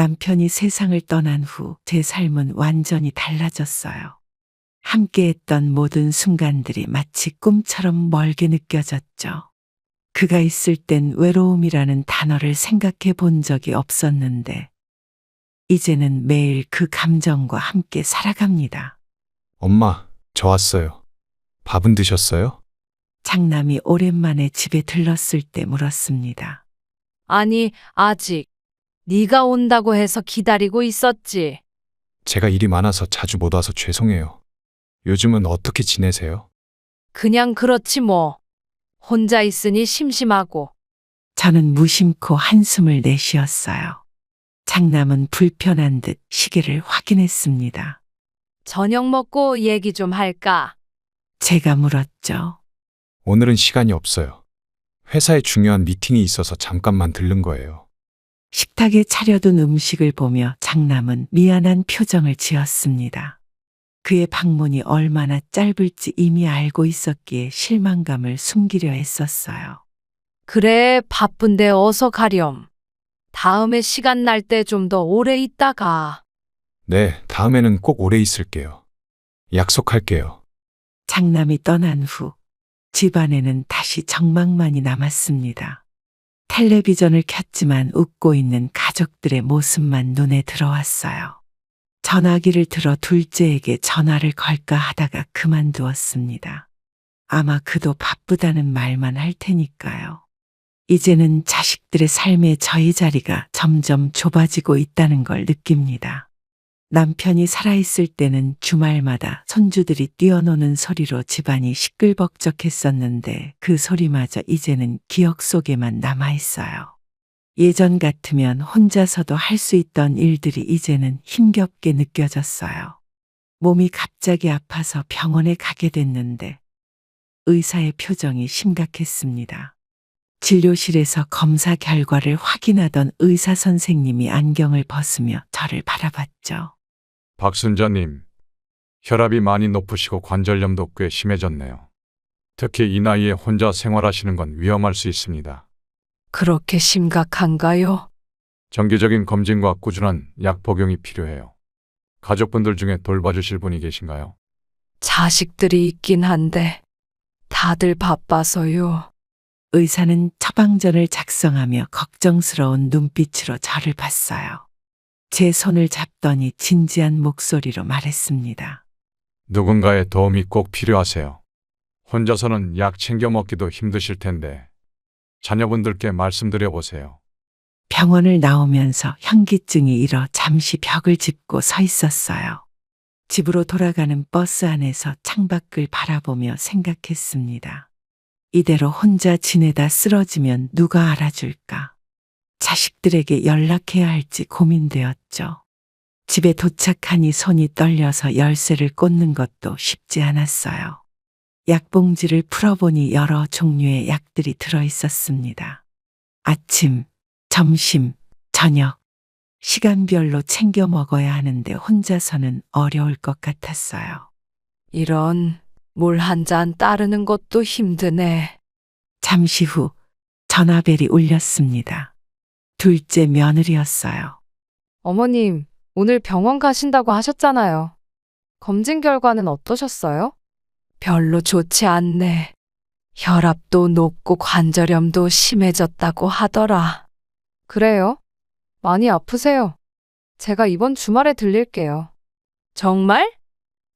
남편이 세상을 떠난 후 제 삶은 완전히 달라졌어요. 함께했던 모든 순간들이 마치 꿈처럼 멀게 느껴졌죠. 그가 있을 땐 외로움이라는 단어를 생각해 본 적이 없었는데, 이제는 매일 그 감정과 함께 살아갑니다. 엄마, 저 왔어요. 밥은 드셨어요? 장남이 오랜만에 집에 들렀을 때 물었습니다. 아니, 아직. 네가 온다고 해서 기다리고 있었지. 제가 일이 많아서 자주 못 와서 죄송해요. 요즘은 어떻게 지내세요? 그냥 그렇지 뭐. 혼자 있으니 심심하고. 저는 무심코 한숨을 내쉬었어요. 장남은 불편한 듯 시계를 확인했습니다. 저녁 먹고 얘기 좀 할까? 제가 물었죠. 오늘은 시간이 없어요. 회사에 중요한 미팅이 있어서 잠깐만 들른 거예요. 식탁에 차려둔 음식을 보며 장남은 미안한 표정을 지었습니다. 그의 방문이 얼마나 짧을지 이미 알고 있었기에 실망감을 숨기려 했었어요. 그래, 바쁜데 어서 가렴. 다음에 시간 날 때 좀 더 오래 있다가. 네, 다음에는 꼭 오래 있을게요. 약속할게요. 장남이 떠난 후 집안에는 다시 정막만이 남았습니다. 텔레비전을 켰지만 웃고 있는 가족들의 모습만 눈에 들어왔어요. 전화기를 들어 둘째에게 전화를 걸까 하다가 그만두었습니다. 아마 그도 바쁘다는 말만 할 테니까요. 이제는 자식들의 삶에 저희 자리가 점점 좁아지고 있다는 걸 느낍니다. 남편이 살아있을 때는 주말마다 손주들이 뛰어노는 소리로 집안이 시끌벅적했었는데 그 소리마저 이제는 기억 속에만 남아있어요. 예전 같으면 혼자서도 할 수 있던 일들이 이제는 힘겹게 느껴졌어요. 몸이 갑자기 아파서 병원에 가게 됐는데 의사의 표정이 심각했습니다. 진료실에서 검사 결과를 확인하던 의사 선생님이 안경을 벗으며 저를 바라봤죠. 박순자님, 혈압이 많이 높으시고 관절염도 꽤 심해졌네요. 특히 이 나이에 혼자 생활하시는 건 위험할 수 있습니다. 그렇게 심각한가요? 정기적인 검진과 꾸준한 약 복용이 필요해요. 가족분들 중에 돌봐주실 분이 계신가요? 자식들이 있긴 한데 다들 바빠서요. 의사는 처방전을 작성하며 걱정스러운 눈빛으로 저를 봤어요. 제 손을 잡더니 진지한 목소리로 말했습니다. 누군가의 도움이 꼭 필요하세요. 혼자서는 약 챙겨 먹기도 힘드실 텐데 자녀분들께 말씀드려 보세요. 병원을 나오면서 현기증이 일어 잠시 벽을 짚고 서 있었어요. 집으로 돌아가는 버스 안에서 창밖을 바라보며 생각했습니다. 이대로 혼자 지내다 쓰러지면 누가 알아줄까? 자식들에게 연락해야 할지 고민되었죠. 집에 도착하니 손이 떨려서 열쇠를 꽂는 것도 쉽지 않았어요. 약봉지를 풀어보니 여러 종류의 약들이 들어있었습니다. 아침, 점심, 저녁, 시간별로 챙겨 먹어야 하는데 혼자서는 어려울 것 같았어요. 이런 물 한 잔 따르는 것도 힘드네. 잠시 후 전화벨이 울렸습니다. 둘째 며느리였어요. 어머님, 오늘 병원 가신다고 하셨잖아요. 검진 결과는 어떠셨어요? 별로 좋지 않네. 혈압도 높고 관절염도 심해졌다고 하더라. 그래요? 많이 아프세요? 제가 이번 주말에 들릴게요. 정말?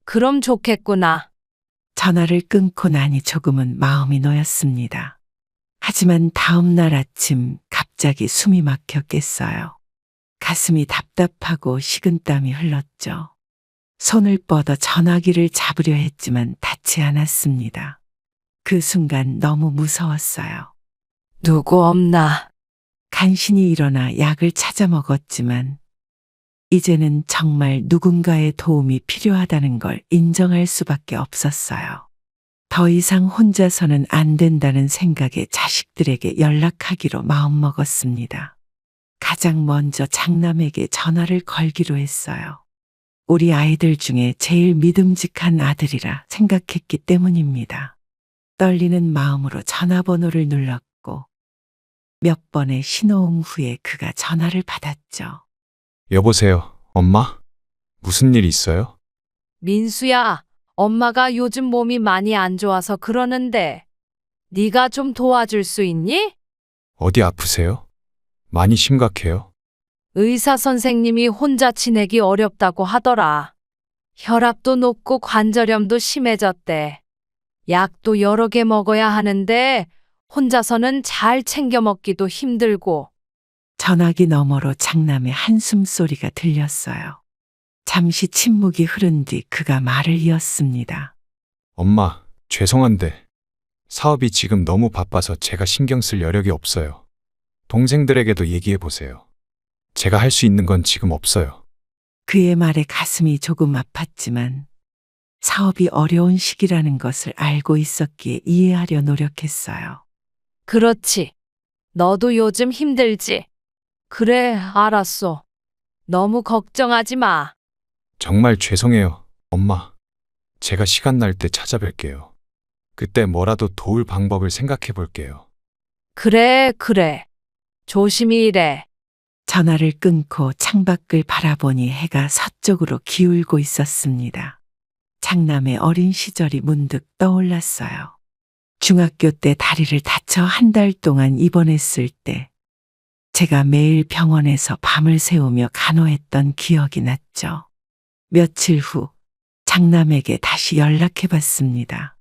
그럼 좋겠구나. 전화를 끊고 나니 조금은 마음이 놓였습니다. 하지만 다음 날 아침 갑자기 숨이 막혀 깼어요. 가슴이 답답하고 식은땀이 흘렀죠. 손을 뻗어 전화기를 잡으려 했지만 닿지 않았습니다. 그 순간 너무 무서웠어요. 누구 없나? 간신히 일어나 약을 찾아 먹었지만 이제는 정말 누군가의 도움이 필요하다는 걸 인정할 수밖에 없었어요. 더 이상 혼자서는 안 된다는 생각에 자식들에게 연락하기로 마음먹었습니다. 가장 먼저 장남에게 전화를 걸기로 했어요. 우리 아이들 중에 제일 믿음직한 아들이라 생각했기 때문입니다. 떨리는 마음으로 전화번호를 눌렀고 몇 번의 신호음 후에 그가 전화를 받았죠. 여보세요, 엄마? 무슨 일 있어요? 민수야, 엄마가 요즘 몸이 많이 안 좋아서 그러는데 네가 좀 도와줄 수 있니? 어디 아프세요? 많이 심각해요? 의사 선생님이 혼자 지내기 어렵다고 하더라. 혈압도 높고 관절염도 심해졌대. 약도 여러 개 먹어야 하는데 혼자서는 잘 챙겨 먹기도 힘들고. 전화기 너머로 장남의 한숨 소리가 들렸어요. 잠시 침묵이 흐른 뒤 그가 말을 이었습니다. 엄마, 죄송한데 사업이 지금 너무 바빠서 제가 신경 쓸 여력이 없어요. 동생들에게도 얘기해 보세요. 제가 할 수 있는 건 지금 없어요. 그의 말에 가슴이 조금 아팠지만 사업이 어려운 시기라는 것을 알고 있었기에 이해하려 노력했어요. 그렇지. 너도 요즘 힘들지? 그래, 알았어. 너무 걱정하지 마. 정말 죄송해요, 엄마. 제가 시간 날 때 찾아뵐게요. 그때 뭐라도 도울 방법을 생각해 볼게요. 그래, 그래. 조심히 일해. 전화를 끊고 창밖을 바라보니 해가 서쪽으로 기울고 있었습니다. 장남의 어린 시절이 문득 떠올랐어요. 중학교 때 다리를 다쳐 한 달 동안 입원했을 때 제가 매일 병원에서 밤을 새우며 간호했던 기억이 났죠. 며칠 후 장남에게 다시 연락해 봤습니다.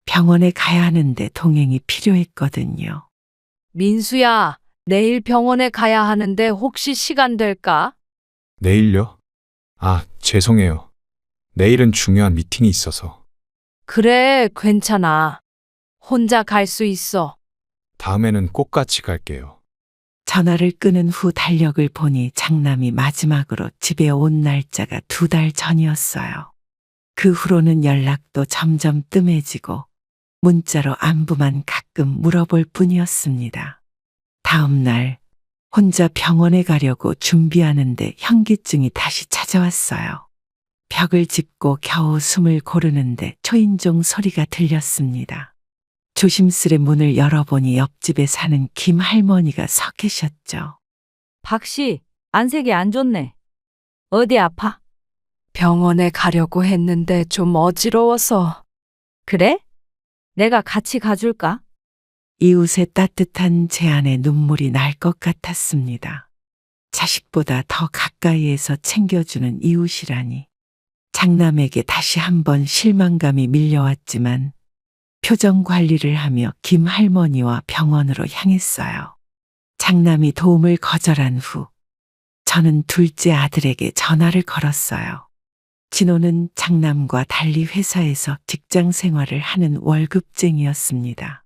병원에 가야 하는데 동행이 필요했거든요. 민수야, 내일 병원에 가야 하는데 혹시 시간 될까? 내일요? 아, 죄송해요. 내일은 중요한 미팅이 있어서. 그래, 괜찮아. 혼자 갈 수 있어. 다음에는 꼭 같이 갈게요. 전화를 끊은 후 달력을 보니 장남이 마지막으로 집에 온 날짜가 2달 전이었어요. 그 후로는 연락도 점점 뜸해지고 문자로 안부만 가끔 물어볼 뿐이었습니다. 다음 날 혼자 병원에 가려고 준비하는데 현기증이 다시 찾아왔어요. 벽을 짚고 겨우 숨을 고르는데 초인종 소리가 들렸습니다. 조심스레 문을 열어보니 옆집에 사는 김 할머니가 서 계셨죠. 박씨, 안색이 안 좋네. 어디 아파? 병원에 가려고 했는데 좀 어지러워서. 그래? 내가 같이 가줄까? 이웃의 따뜻한 제안에 눈물이 날 것 같았습니다. 자식보다 더 가까이에서 챙겨주는 이웃이라니. 장남에게 다시 한번 실망감이 밀려왔지만 표정 관리를 하며 김 할머니와 병원으로 향했어요. 장남이 도움을 거절한 후 저는 둘째 아들에게 전화를 걸었어요. 진호는 장남과 달리 회사에서 직장 생활을 하는 월급쟁이였습니다.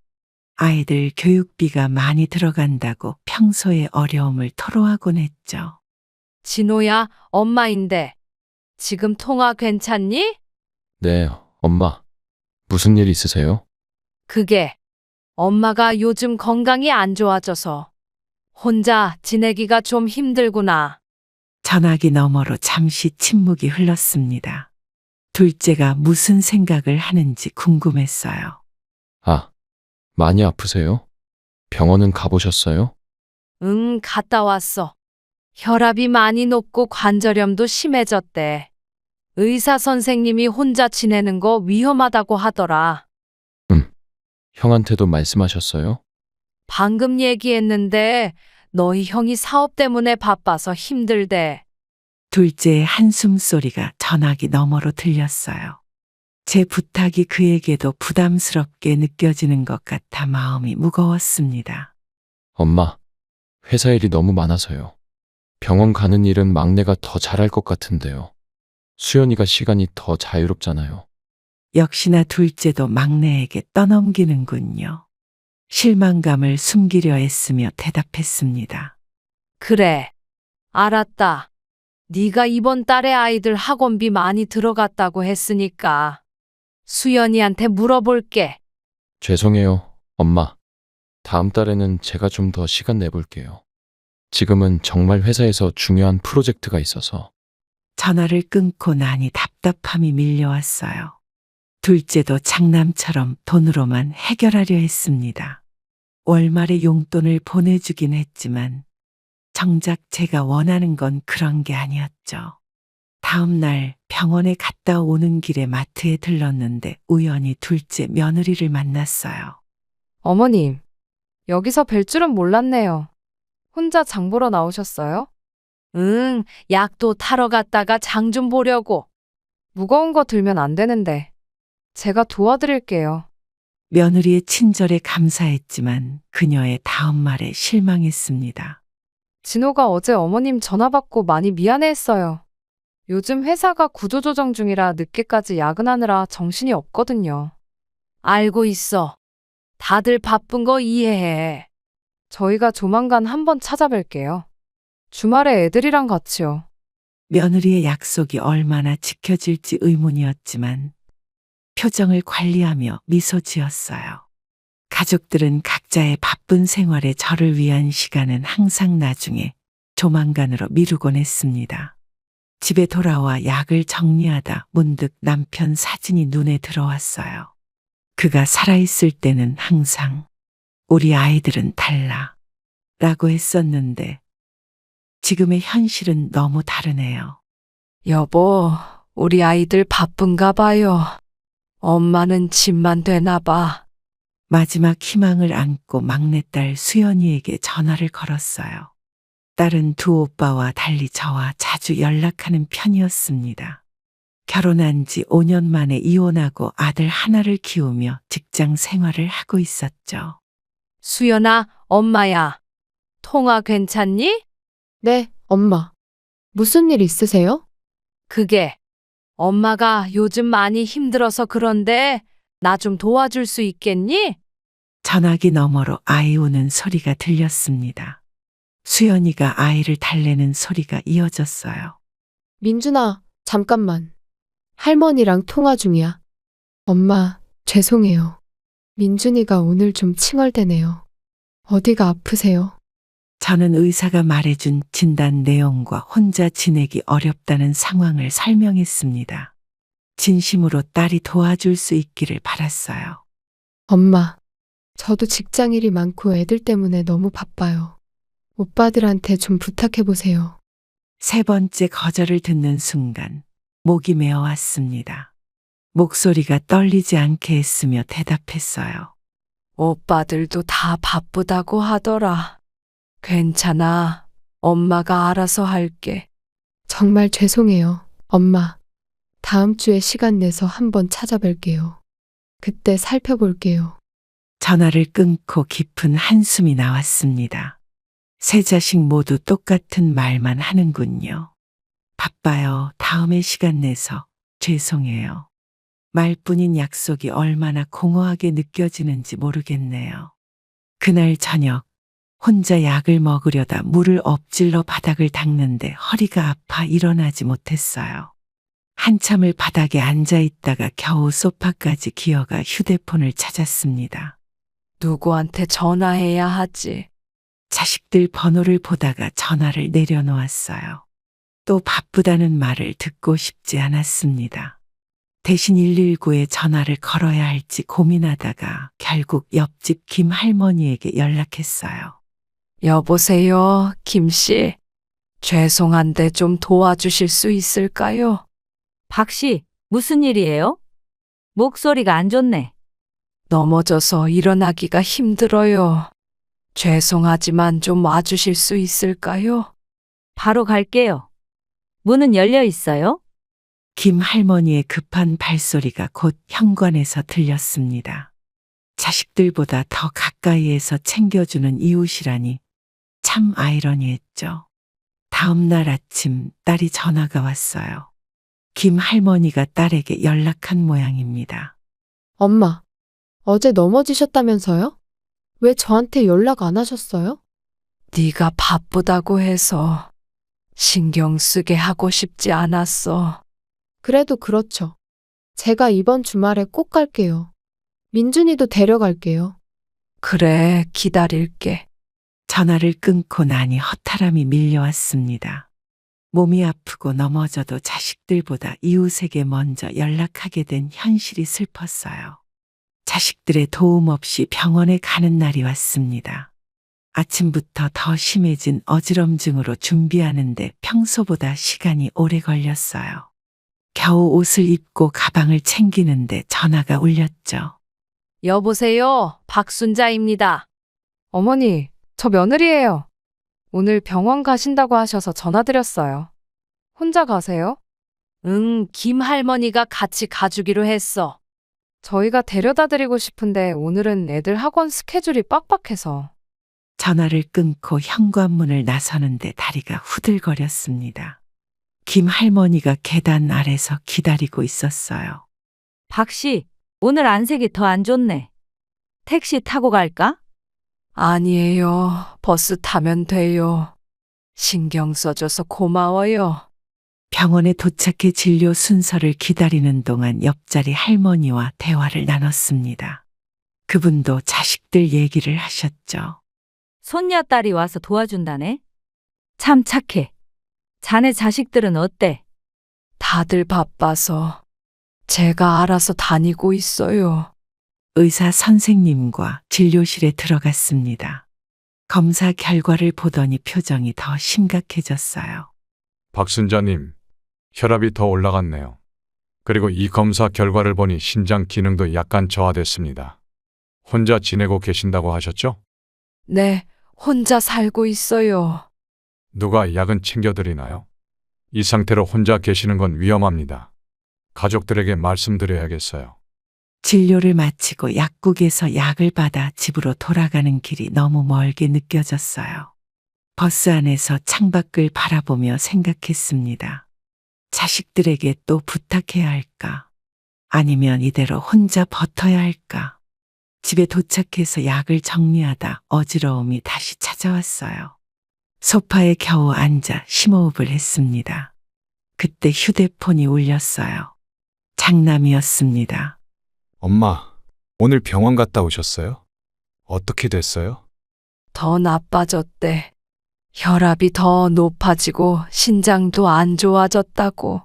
아이들 교육비가 많이 들어간다고 평소에 어려움을 토로하곤 했죠. 진호야, 엄마인데. 지금 통화 괜찮니? 네, 엄마. 무슨 일 있으세요? 그게 엄마가 요즘 건강이 안 좋아져서 혼자 지내기가 좀 힘들구나. 전화기 너머로 잠시 침묵이 흘렀습니다. 둘째가 무슨 생각을 하는지 궁금했어요. 아, 많이 아프세요? 병원은 가보셨어요? 응, 갔다 왔어. 혈압이 많이 높고 관절염도 심해졌대. 의사 선생님이 혼자 지내는 거 위험하다고 하더라. 형한테도 말씀하셨어요? 방금 얘기했는데 너희 형이 사업 때문에 바빠서 힘들대. 둘째의 한숨 소리가 전화기 너머로 들렸어요. 제 부탁이 그에게도 부담스럽게 느껴지는 것 같아 마음이 무거웠습니다. 엄마, 회사 일이 너무 많아서요. 병원 가는 일은 막내가 더 잘할 것 같은데요. 수연이가 시간이 더 자유롭잖아요. 역시나 둘째도 막내에게 떠넘기는군요. 실망감을 숨기려 애쓰며 대답했습니다. 그래, 알았다. 네가 이번 달에 아이들 학원비 많이 들어갔다고 했으니까 수연이한테 물어볼게. 죄송해요, 엄마. 다음 달에는 제가 좀 더 시간 내볼게요. 지금은 정말 회사에서 중요한 프로젝트가 있어서. 전화를 끊고 나니 답답함이 밀려왔어요. 둘째도 장남처럼 돈으로만 해결하려 했습니다. 월말에 용돈을 보내주긴 했지만 정작 제가 원하는 건 그런 게 아니었죠. 다음 날 병원에 갔다 오는 길에 마트에 들렀는데 우연히 둘째 며느리를 만났어요. 어머님, 여기서 뵐 줄은 몰랐네요. 혼자 장 보러 나오셨어요? 응, 약도 타러 갔다가 장 좀 보려고. 무거운 거 들면 안 되는데. 제가 도와드릴게요. 며느리의 친절에 감사했지만 그녀의 다음 말에 실망했습니다. 진호가 어제 어머님 전화 받고 많이 미안해했어요. 요즘 회사가 구조조정 중이라 늦게까지 야근하느라 정신이 없거든요. 알고 있어. 다들 바쁜 거 이해해. 저희가 조만간 한번 찾아뵐게요. 주말에 애들이랑 같이요. 며느리의 약속이 얼마나 지켜질지 의문이었지만 표정을 관리하며 미소 지었어요. 가족들은 각자의 바쁜 생활에 저를 위한 시간은 항상 나중에 조만간으로 미루곤 했습니다. 집에 돌아와 약을 정리하다 문득 남편 사진이 눈에 들어왔어요. 그가 살아있을 때는 항상 우리 아이들은 달라 라고 했었는데 지금의 현실은 너무 다르네요. 여보, 우리 아이들 바쁜가 봐요. 엄마는 집만 되나 봐. 마지막 희망을 안고 막내딸 수연이에게 전화를 걸었어요. 딸은 두 오빠와 달리 저와 자주 연락하는 편이었습니다. 결혼한 지 5년 만에 이혼하고 아들 하나를 키우며 직장 생활을 하고 있었죠. 수연아, 엄마야. 통화 괜찮니? 네, 엄마. 무슨 일 있으세요? 그게 엄마가 요즘 많이 힘들어서 그런데 나 좀 도와줄 수 있겠니? 전화기 너머로 아이 우는 소리가 들렸습니다. 수연이가 아이를 달래는 소리가 이어졌어요. 민준아, 잠깐만. 할머니랑 통화 중이야. 엄마, 죄송해요. 민준이가 오늘 좀 칭얼대네요. 어디가 아프세요? 저는 의사가 말해준 진단 내용과 혼자 지내기 어렵다는 상황을 설명했습니다. 진심으로 딸이 도와줄 수 있기를 바랐어요. 엄마, 저도 직장 일이 많고 애들 때문에 너무 바빠요. 오빠들한테 좀 부탁해보세요. 세 번째 거절을 듣는 순간 목이 메어왔습니다. 목소리가 떨리지 않게 했으며 대답했어요. 오빠들도 다 바쁘다고 하더라. 괜찮아. 엄마가 알아서 할게. 정말 죄송해요, 엄마. 다음 주에 시간 내서 한번 찾아뵐게요. 그때 살펴볼게요. 전화를 끊고 깊은 한숨이 나왔습니다. 세 자식 모두 똑같은 말만 하는군요. 바빠요. 다음에 시간 내서 죄송해요. 말뿐인 약속이 얼마나 공허하게 느껴지는지 모르겠네요. 그날 저녁 혼자 약을 먹으려다 물을 엎질러 바닥을 닦는데 허리가 아파 일어나지 못했어요. 한참을 바닥에 앉아 있다가 겨우 소파까지 기어가 휴대폰을 찾았습니다. 누구한테 전화해야 하지? 자식들 번호를 보다가 전화를 내려놓았어요. 또 바쁘다는 말을 듣고 싶지 않았습니다. 대신 119에 전화를 걸어야 할지 고민하다가 결국 옆집 김 할머니에게 연락했어요. 여보세요, 김씨. 죄송한데 좀 도와주실 수 있을까요? 박 씨, 무슨 일이에요? 목소리가 안 좋네. 넘어져서 일어나기가 힘들어요. 죄송하지만 좀 와주실 수 있을까요? 바로 갈게요. 문은 열려 있어요? 김 할머니의 급한 발소리가 곧 현관에서 들렸습니다. 자식들보다 더 가까이에서 챙겨주는 이웃이라니 참 아이러니했죠. 다음 날 아침 딸이 전화가 왔어요. 김 할머니가 딸에게 연락한 모양입니다. 엄마, 어제 넘어지셨다면서요? 왜 저한테 연락 안 하셨어요? 네가 바쁘다고 해서 신경 쓰게 하고 싶지 않았어. 그래도 그렇죠. 제가 이번 주말에 꼭 갈게요. 민준이도 데려갈게요. 그래, 기다릴게. 전화를 끊고 나니 허탈함이 밀려왔습니다. 몸이 아프고 넘어져도 자식들보다 이웃에게 먼저 연락하게 된 현실이 슬펐어요. 자식들의 도움 없이 병원에 가는 날이 왔습니다. 아침부터 더 심해진 어지럼증으로 준비하는데 평소보다 시간이 오래 걸렸어요. 겨우 옷을 입고 가방을 챙기는데 전화가 울렸죠. 여보세요. 박순자입니다. 어머니, 저 며느리예요. 오늘 병원 가신다고 하셔서 전화드렸어요. 혼자 가세요? 응, 김 할머니가 같이 가주기로 했어. 저희가 데려다 드리고 싶은데 오늘은 애들 학원 스케줄이 빡빡해서. 전화를 끊고 현관문을 나서는데 다리가 후들거렸습니다. 김 할머니가 계단 아래서 기다리고 있었어요. 박 씨, 오늘 안색이 더 안 좋네. 택시 타고 갈까? 아니에요. 버스 타면 돼요. 신경 써줘서 고마워요. 병원에 도착해 진료 순서를 기다리는 동안 옆자리 할머니와 대화를 나눴습니다. 그분도 자식들 얘기를 하셨죠. 손녀딸이 와서 도와준다네. 참 착해. 자네 자식들은 어때? 다들 바빠서 제가 알아서 다니고 있어요. 의사 선생님과 진료실에 들어갔습니다. 검사 결과를 보더니 표정이 더 심각해졌어요. 박순자님, 혈압이 더 올라갔네요. 그리고 이 검사 결과를 보니 신장 기능도 약간 저하됐습니다. 혼자 지내고 계신다고 하셨죠? 네, 혼자 살고 있어요. 누가 약은 챙겨드리나요? 이 상태로 혼자 계시는 건 위험합니다. 가족들에게 말씀드려야겠어요. 진료를 마치고 약국에서 약을 받아 집으로 돌아가는 길이 너무 멀게 느껴졌어요. 버스 안에서 창밖을 바라보며 생각했습니다. 자식들에게 또 부탁해야 할까? 아니면 이대로 혼자 버텨야 할까? 집에 도착해서 약을 정리하다 어지러움이 다시 찾아왔어요. 소파에 겨우 앉아 심호흡을 했습니다. 그때 휴대폰이 울렸어요. 장남이었습니다. 엄마, 오늘 병원 갔다 오셨어요? 어떻게 됐어요? 더 나빠졌대. 혈압이 더 높아지고 신장도 안 좋아졌다고.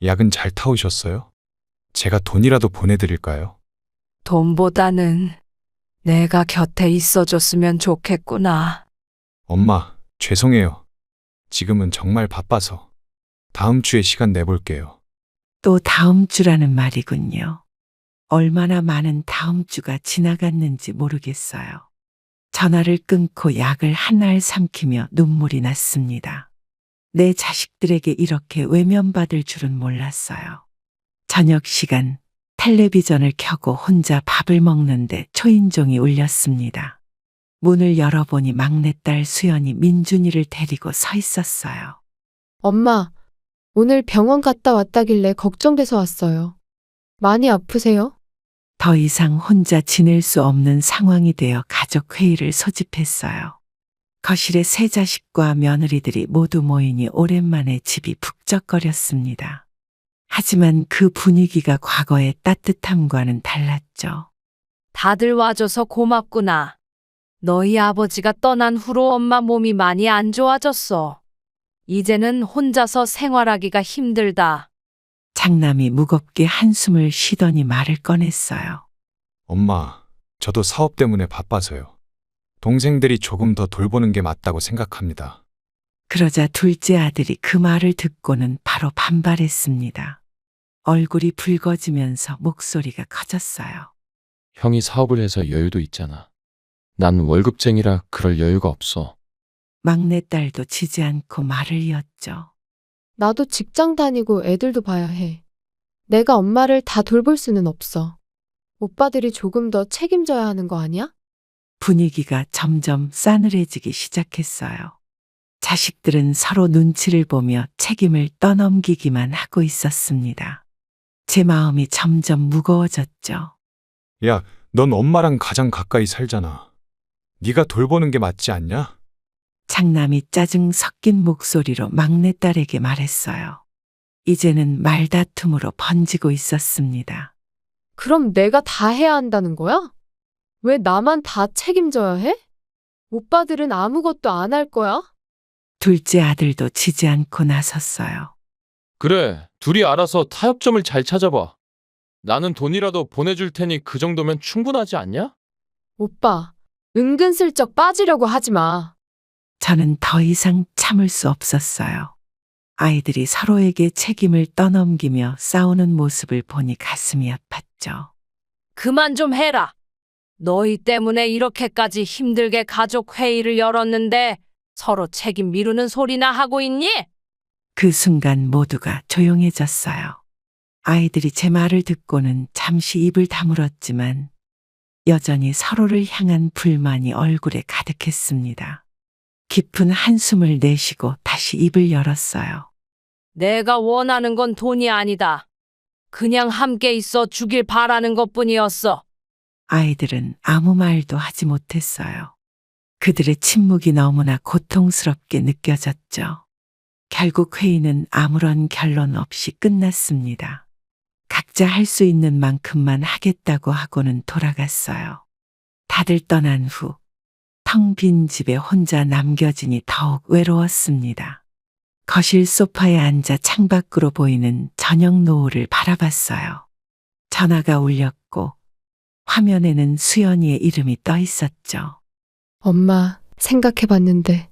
약은 잘 타오셨어요? 제가 돈이라도 보내드릴까요? 돈보다는 내가 곁에 있어줬으면 좋겠구나. 엄마, 죄송해요. 지금은 정말 바빠서. 다음 주에 시간 내볼게요. 또 다음 주라는 말이군요. 얼마나 많은 다음 주가 지나갔는지 모르겠어요. 전화를 끊고 약을 한 알 삼키며 눈물이 났습니다. 내 자식들에게 이렇게 외면받을 줄은 몰랐어요. 저녁 시간, 텔레비전을 켜고 혼자 밥을 먹는데 초인종이 울렸습니다. 문을 열어보니 막내딸 수연이 민준이를 데리고 서 있었어요. 엄마, 오늘 병원 갔다 왔다길래 걱정돼서 왔어요. 많이 아프세요? 더 이상 혼자 지낼 수 없는 상황이 되어 가족 회의를 소집했어요. 거실에 세 자식과 며느리들이 모두 모이니 오랜만에 집이 북적거렸습니다. 하지만 그 분위기가 과거의 따뜻함과는 달랐죠. 다들 와줘서 고맙구나. 너희 아버지가 떠난 후로 엄마 몸이 많이 안 좋아졌어. 이제는 혼자서 생활하기가 힘들다. 장남이 무겁게 한숨을 쉬더니 말을 꺼냈어요. 엄마, 저도 사업 때문에 바빠서요. 동생들이 조금 더 돌보는 게 맞다고 생각합니다. 그러자 둘째 아들이 그 말을 듣고는 바로 반발했습니다. 얼굴이 붉어지면서 목소리가 커졌어요. 형이 사업을 해서 여유도 있잖아. 난 월급쟁이라 그럴 여유가 없어. 막내딸도 지지 않고 말을 이었죠. 나도 직장 다니고 애들도 봐야 해. 내가 엄마를 다 돌볼 수는 없어. 오빠들이 조금 더 책임져야 하는 거 아니야? 분위기가 점점 싸늘해지기 시작했어요. 자식들은 서로 눈치를 보며 책임을 떠넘기기만 하고 있었습니다. 제 마음이 점점 무거워졌죠. 야, 넌 엄마랑 가장 가까이 살잖아. 네가 돌보는 게 맞지 않냐? 장남이 짜증 섞인 목소리로 막내딸에게 말했어요. 이제는 말다툼으로 번지고 있었습니다. 그럼 내가 다 해야 한다는 거야? 왜 나만 다 책임져야 해? 오빠들은 아무것도 안 할 거야? 둘째 아들도 지지 않고 나섰어요. 그래, 둘이 알아서 타협점을 잘 찾아봐. 나는 돈이라도 보내줄 테니 그 정도면 충분하지 않냐? 오빠, 은근슬쩍 빠지려고 하지 마. 저는 더 이상 참을 수 없었어요. 아이들이 서로에게 책임을 떠넘기며 싸우는 모습을 보니 가슴이 아팠죠. 그만 좀 해라. 너희 때문에 이렇게까지 힘들게 가족 회의를 열었는데 서로 책임 미루는 소리나 하고 있니? 그 순간 모두가 조용해졌어요. 아이들이 제 말을 듣고는 잠시 입을 다물었지만 여전히 서로를 향한 불만이 얼굴에 가득했습니다. 깊은 한숨을 내쉬고 다시 입을 열었어요. 내가 원하는 건 돈이 아니다. 그냥 함께 있어 주길 바라는 것뿐이었어. 아이들은 아무 말도 하지 못했어요. 그들의 침묵이 너무나 고통스럽게 느껴졌죠. 결국 회의는 아무런 결론 없이 끝났습니다. 각자 할 수 있는 만큼만 하겠다고 하고는 돌아갔어요. 다들 떠난 후 텅 빈 집에 혼자 남겨지니 더욱 외로웠습니다. 거실 소파에 앉아 창밖으로 보이는 저녁 노을을 바라봤어요. 전화가 울렸고 화면에는 수연이의 이름이 떠 있었죠. 엄마, 생각해봤는데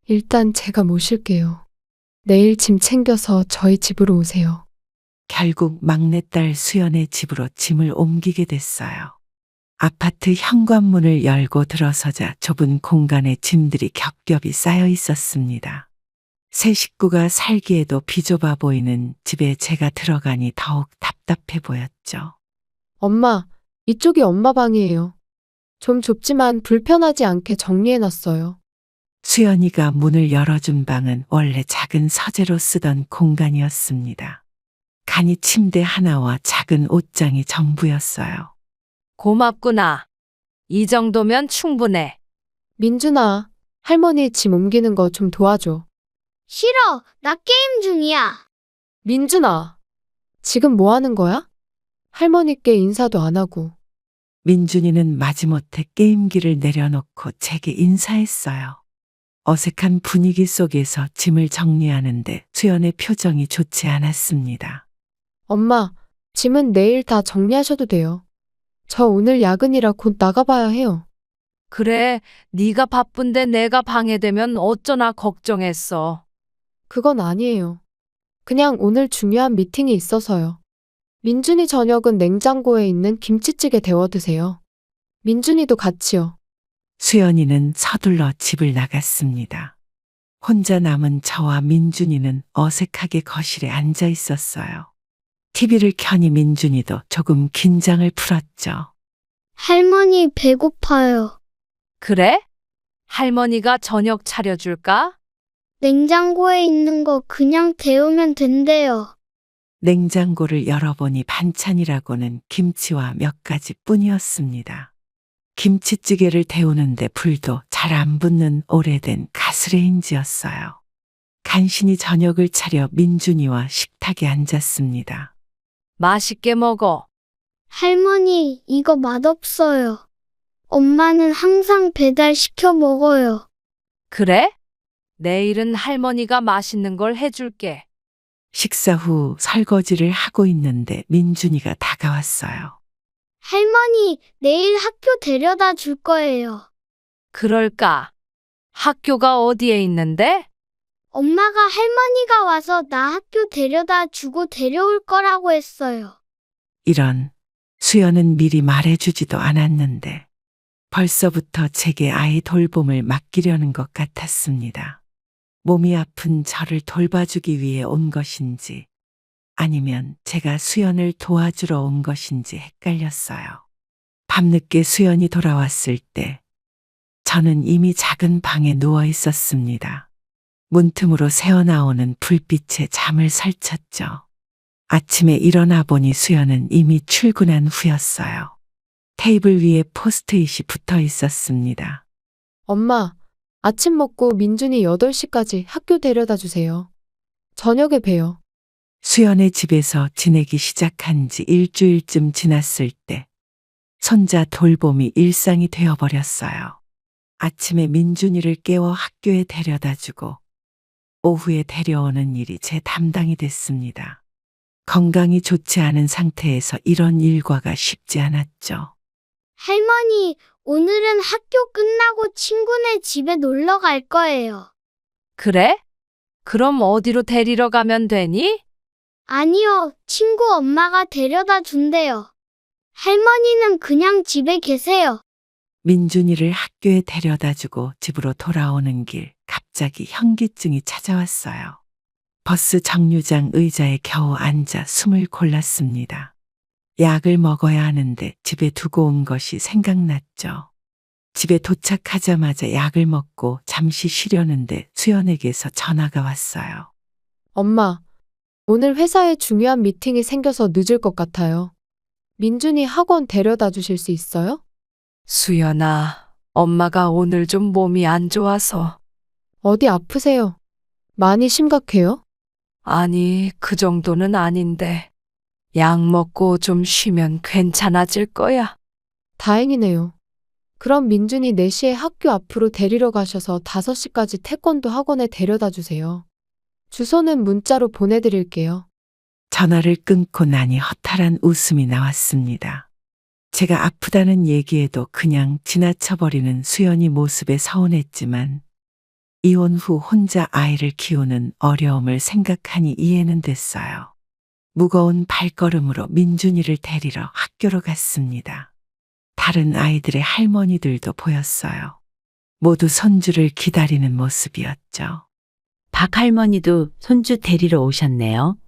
일단 제가 모실게요. 내일 짐 챙겨서 저희 집으로 오세요. 결국 막내딸 수연의 집으로 짐을 옮기게 됐어요. 아파트 현관문을 열고 들어서자 좁은 공간에 짐들이 겹겹이 쌓여 있었습니다. 새 식구가 살기에도 비좁아 보이는 집에 제가 들어가니 더욱 답답해 보였죠. 엄마, 이쪽이 엄마 방이에요. 좀 좁지만 불편하지 않게 정리해놨어요. 수연이가 문을 열어준 방은 원래 작은 서재로 쓰던 공간이었습니다. 간이 침대 하나와 작은 옷장이 전부였어요. 고맙구나. 이 정도면 충분해. 민준아, 할머니 짐 옮기는 거 좀 도와줘. 싫어. 나 게임 중이야. 민준아, 지금 뭐 하는 거야? 할머니께 인사도 안 하고. 민준이는 마지못해 게임기를 내려놓고 제게 인사했어요. 어색한 분위기 속에서 짐을 정리하는데 수연의 표정이 좋지 않았습니다. 엄마, 짐은 내일 다 정리하셔도 돼요. 저 오늘 야근이라 곧 나가봐야 해요. 그래, 네가 바쁜데 내가 방해되면 어쩌나 걱정했어. 그건 아니에요. 그냥 오늘 중요한 미팅이 있어서요. 민준이 저녁은 냉장고에 있는 김치찌개 데워 드세요. 민준이도 같이요. 수연이는 서둘러 집을 나갔습니다. 혼자 남은 저와 민준이는 어색하게 거실에 앉아 있었어요. TV를 켜니 민준이도 조금 긴장을 풀었죠. 할머니 배고파요. 그래? 할머니가 저녁 차려줄까? 냉장고에 있는 거 그냥 데우면 된대요. 냉장고를 열어보니 반찬이라고는 김치와 몇 가지 뿐이었습니다. 김치찌개를 데우는데 불도 잘 안 붙는 오래된 가스레인지였어요. 간신히 저녁을 차려 민준이와 식탁에 앉았습니다. 맛있게 먹어. 할머니, 이거 맛없어요. 엄마는 항상 배달시켜 먹어요. 그래? 내일은 할머니가 맛있는 걸 해줄게. 식사 후 설거지를 하고 있는데 민준이가 다가왔어요. 할머니, 내일 학교 데려다 줄 거예요. 그럴까? 학교가 어디에 있는데? 엄마가 할머니가 와서 나 학교 데려다 주고 데려올 거라고 했어요. 이런, 수연은 미리 말해주지도 않았는데 벌써부터 제게 아이 돌봄을 맡기려는 것 같았습니다. 몸이 아픈 저를 돌봐주기 위해 온 것인지 아니면 제가 수연을 도와주러 온 것인지 헷갈렸어요. 밤늦게 수연이 돌아왔을 때 저는 이미 작은 방에 누워 있었습니다. 문틈으로 새어나오는 불빛에 잠을 설쳤죠. 아침에 일어나 보니 수연은 이미 출근한 후였어요. 테이블 위에 포스트잇이 붙어 있었습니다. 엄마, 아침 먹고 민준이 8시까지 학교 데려다 주세요. 저녁에 봬요. 수연의 집에서 지내기 시작한 지 일주일쯤 지났을 때 손자 돌봄이 일상이 되어버렸어요. 아침에 민준이를 깨워 학교에 데려다 주고 오후에 데려오는 일이 제 담당이 됐습니다. 건강이 좋지 않은 상태에서 이런 일과가 쉽지 않았죠. 할머니, 오늘은 학교 끝나고 친구네 집에 놀러 갈 거예요. 그래? 그럼 어디로 데리러 가면 되니? 아니요, 친구 엄마가 데려다 준대요. 할머니는 그냥 집에 계세요. 민준이를 학교에 데려다 주고 집으로 돌아오는 길 갑자기 현기증이 찾아왔어요. 버스 정류장 의자에 겨우 앉아 숨을 골랐습니다. 약을 먹어야 하는데 집에 두고 온 것이 생각났죠. 집에 도착하자마자 약을 먹고 잠시 쉬려는데 수연에게서 전화가 왔어요. 엄마, 오늘 회사에 중요한 미팅이 생겨서 늦을 것 같아요. 민준이 학원 데려다 주실 수 있어요? 수연아, 엄마가 오늘 좀 몸이 안 좋아서. 어디 아프세요? 많이 심각해요? 아니, 그 정도는 아닌데. 약 먹고 좀 쉬면 괜찮아질 거야. 다행이네요. 그럼 민준이 4시에 학교 앞으로 데리러 가셔서 5시까지 태권도 학원에 데려다 주세요. 주소는 문자로 보내드릴게요. 전화를 끊고 나니 허탈한 웃음이 나왔습니다. 제가 아프다는 얘기에도 그냥 지나쳐버리는 수연이 모습에 서운했지만 이혼 후 혼자 아이를 키우는 어려움을 생각하니 이해는 됐어요. 무거운 발걸음으로 민준이를 데리러 학교로 갔습니다. 다른 아이들의 할머니들도 보였어요. 모두 손주를 기다리는 모습이었죠. 박 할머니도 손주 데리러 오셨네요.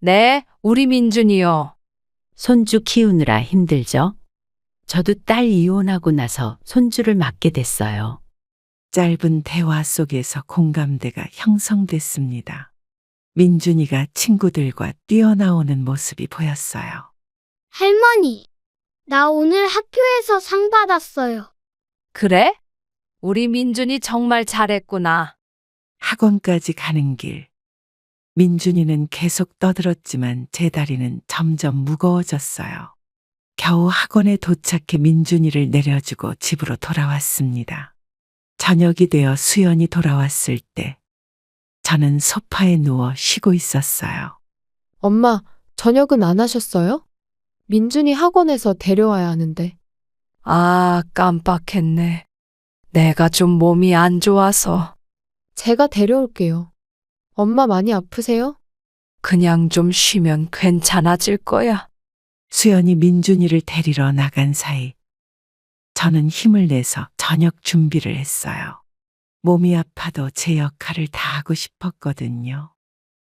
네, 우리 민준이요. 손주 키우느라 힘들죠? 저도 딸 이혼하고 나서 손주를 맡게 됐어요. 짧은 대화 속에서 공감대가 형성됐습니다. 민준이가 친구들과 뛰어나오는 모습이 보였어요. 할머니, 나 오늘 학교에서 상 받았어요. 그래? 우리 민준이 정말 잘했구나. 학원까지 가는 길. 민준이는 계속 떠들었지만 제 다리는 점점 무거워졌어요. 겨우 학원에 도착해 민준이를 내려주고 집으로 돌아왔습니다. 저녁이 되어 수연이 돌아왔을 때 저는 소파에 누워 쉬고 있었어요. 엄마, 저녁은 안 하셨어요? 민준이 학원에서 데려와야 하는데. 아, 깜빡했네. 내가 좀 몸이 안 좋아서. 제가 데려올게요. 엄마 많이 아프세요? 그냥 좀 쉬면 괜찮아질 거야. 수연이 민준이를 데리러 나간 사이 저는 힘을 내서 저녁 준비를 했어요. 몸이 아파도 제 역할을 다하고 싶었거든요.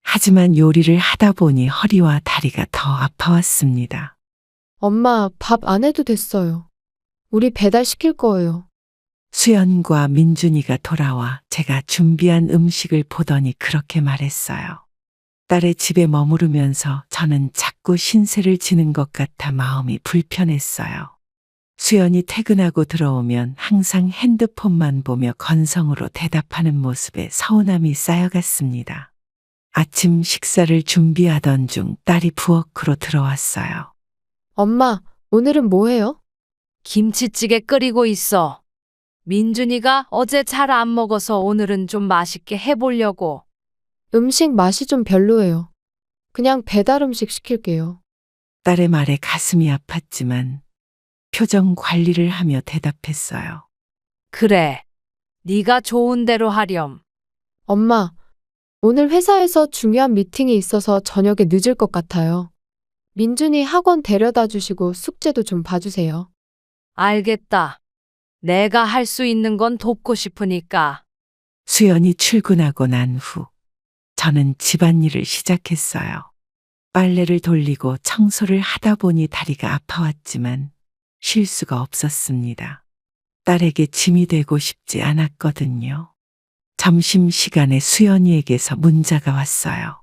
하지만 요리를 하다 보니 허리와 다리가 더 아파왔습니다. 엄마, 밥 안 해도 됐어요. 우리 배달시킬 거예요. 수연과 민준이가 돌아와 제가 준비한 음식을 보더니 그렇게 말했어요. 딸의 집에 머무르면서 저는 자꾸 신세를 지는 것 같아 마음이 불편했어요. 수연이 퇴근하고 들어오면 항상 핸드폰만 보며 건성으로 대답하는 모습에 서운함이 쌓여갔습니다. 아침 식사를 준비하던 중 딸이 부엌으로 들어왔어요. 엄마, 오늘은 뭐 해요? 김치찌개 끓이고 있어. 민준이가 어제 잘 안 먹어서 오늘은 좀 맛있게 해보려고. 음식 맛이 좀 별로예요. 그냥 배달 음식 시킬게요. 딸의 말에 가슴이 아팠지만 표정 관리를 하며 대답했어요. 그래. 네가 좋은 대로 하렴. 엄마, 오늘 회사에서 중요한 미팅이 있어서 저녁에 늦을 것 같아요. 민준이 학원 데려다 주시고 숙제도 좀 봐주세요. 알겠다. 내가 할 수 있는 건 돕고 싶으니까. 수연이 출근하고 난 후 저는 집안일을 시작했어요. 빨래를 돌리고 청소를 하다 보니 다리가 아파왔지만 쉴 수가 없었습니다. 딸에게 짐이 되고 싶지 않았거든요. 점심시간에 수연이에게서 문자가 왔어요.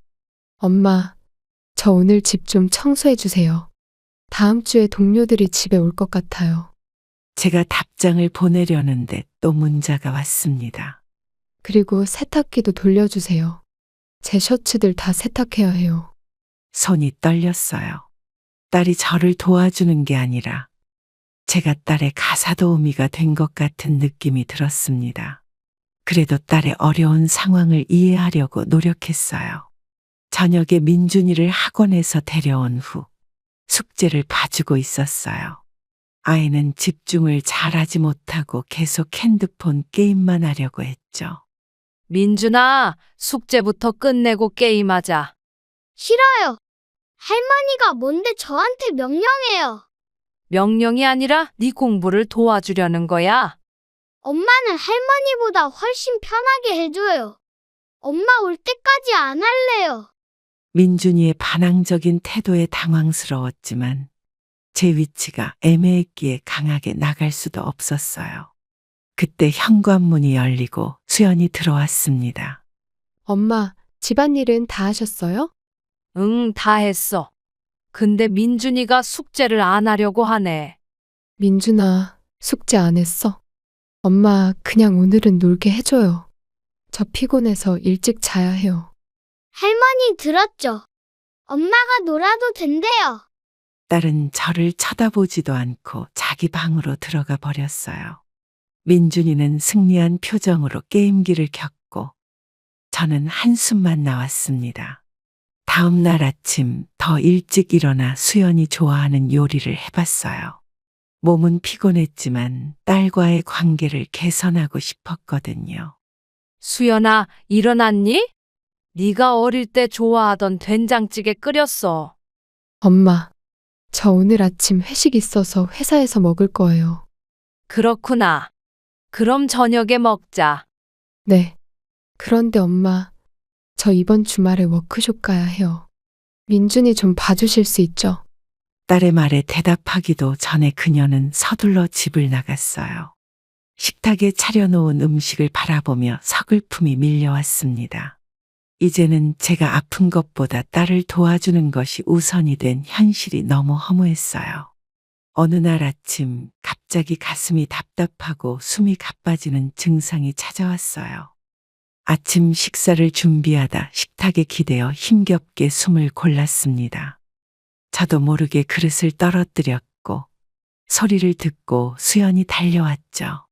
엄마, 저 오늘 집 좀 청소해 주세요. 다음 주에 동료들이 집에 올 것 같아요. 제가 답장을 보내려는데 또 문자가 왔습니다. 그리고 세탁기도 돌려주세요. 제 셔츠들 다 세탁해야 해요. 손이 떨렸어요. 딸이 저를 도와주는 게 아니라 제가 딸의 가사도우미가 된 것 같은 느낌이 들었습니다. 그래도 딸의 어려운 상황을 이해하려고 노력했어요. 저녁에 민준이를 학원에서 데려온 후 숙제를 봐주고 있었어요. 아이는 집중을 잘하지 못하고 계속 핸드폰 게임만 하려고 했죠. 민준아, 숙제부터 끝내고 게임하자. 싫어요. 할머니가 뭔데 저한테 명령해요. 명령이 아니라 네 공부를 도와주려는 거야. 엄마는 할머니보다 훨씬 편하게 해줘요. 엄마 올 때까지 안 할래요. 민준이의 반항적인 태도에 당황스러웠지만 제 위치가 애매했기에 강하게 나갈 수도 없었어요. 그때 현관문이 열리고 수연이 들어왔습니다. 엄마, 집안일은 다 하셨어요? 응, 다 했어. 근데 민준이가 숙제를 안 하려고 하네. 민준아, 숙제 안 했어? 엄마, 그냥 오늘은 놀게 해줘요. 저 피곤해서 일찍 자야 해요. 할머니 들었죠? 엄마가 놀아도 된대요. 딸은 저를 쳐다보지도 않고 자기 방으로 들어가 버렸어요. 민준이는 승리한 표정으로 게임기를 켰고 저는 한숨만 나왔습니다. 다음 날 아침 더 일찍 일어나 수연이 좋아하는 요리를 해봤어요. 몸은 피곤했지만 딸과의 관계를 개선하고 싶었거든요. 수연아, 일어났니? 네가 어릴 때 좋아하던 된장찌개 끓였어. 엄마, 저 오늘 아침 회식 있어서 회사에서 먹을 거예요. 그렇구나. 그럼 저녁에 먹자. 네. 그런데 엄마, 저 이번 주말에 워크숍 가야 해요. 민준이 좀 봐주실 수 있죠? 딸의 말에 대답하기도 전에 그녀는 서둘러 집을 나갔어요. 식탁에 차려놓은 음식을 바라보며 서글픔이 밀려왔습니다. 이제는 제가 아픈 것보다 딸을 도와주는 것이 우선이 된 현실이 너무 허무했어요. 어느 날 아침 갑자기 가슴이 답답하고 숨이 가빠지는 증상이 찾아왔어요. 아침 식사를 준비하다 식탁에 기대어 힘겹게 숨을 골랐습니다. 저도 모르게 그릇을 떨어뜨렸고 소리를 듣고 수연이 달려왔죠.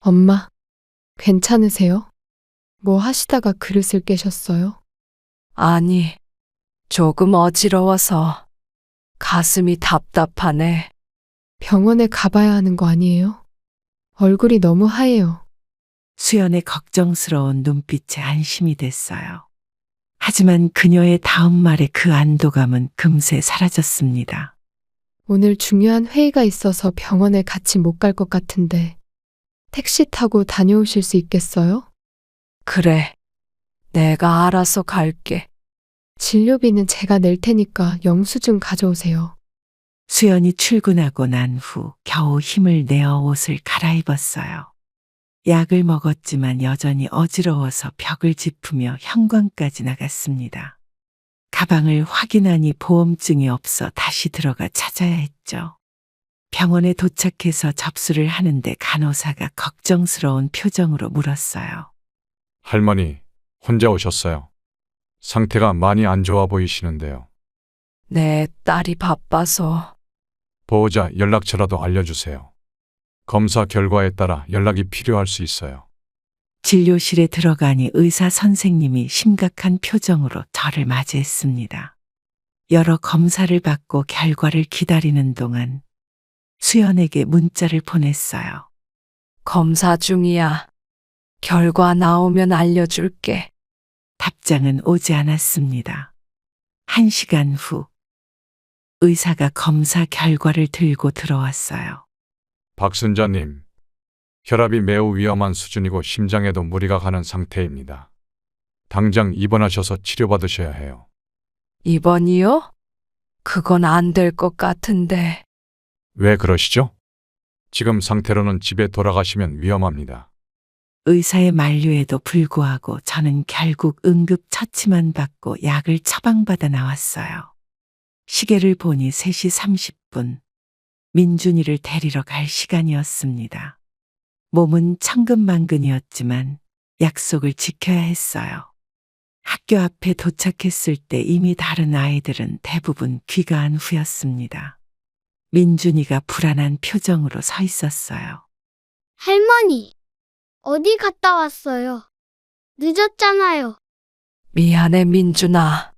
엄마, 괜찮으세요? 뭐 하시다가 그릇을 깨셨어요? 아니, 조금 어지러워서 가슴이 답답하네. 병원에 가봐야 하는 거 아니에요? 얼굴이 너무 하얘요. 수연의 걱정스러운 눈빛에 안심이 됐어요. 하지만 그녀의 다음 말에 그 안도감은 금세 사라졌습니다. 오늘 중요한 회의가 있어서 병원에 같이 못 갈 것 같은데 택시 타고 다녀오실 수 있겠어요? 그래, 내가 알아서 갈게. 진료비는 제가 낼 테니까 영수증 가져오세요. 수연이 출근하고 난 후 겨우 힘을 내어 옷을 갈아입었어요. 약을 먹었지만 여전히 어지러워서 벽을 짚으며 현관까지 나갔습니다. 가방을 확인하니 보험증이 없어 다시 들어가 찾아야 했죠. 병원에 도착해서 접수를 하는데 간호사가 걱정스러운 표정으로 물었어요. 할머니, 혼자 오셨어요. 상태가 많이 안 좋아 보이시는데요. 내 딸이 바빠서. 보호자 연락처라도 알려주세요. 검사 결과에 따라 연락이 필요할 수 있어요. 진료실에 들어가니 의사 선생님이 심각한 표정으로 저를 맞이했습니다. 여러 검사를 받고 결과를 기다리는 동안 수연에게 문자를 보냈어요. 검사 중이야. 결과 나오면 알려줄게. 답장은 오지 않았습니다. 1시간 후 의사가 검사 결과를 들고 들어왔어요. 박순자님, 혈압이 매우 위험한 수준이고 심장에도 무리가 가는 상태입니다. 당장 입원하셔서 치료받으셔야 해요. 입원이요? 그건 안 될 것 같은데. 왜 그러시죠? 지금 상태로는 집에 돌아가시면 위험합니다. 의사의 만류에도 불구하고 저는 결국 응급처치만 받고 약을 처방받아 나왔어요. 시계를 보니 3시 30분. 민준이를 데리러 갈 시간이었습니다. 몸은 천근만근이었지만 약속을 지켜야 했어요. 학교 앞에 도착했을 때 이미 다른 아이들은 대부분 귀가한 후였습니다. 민준이가 불안한 표정으로 서 있었어요. 할머니, 어디 갔다 왔어요? 늦었잖아요. 미안해, 민준아.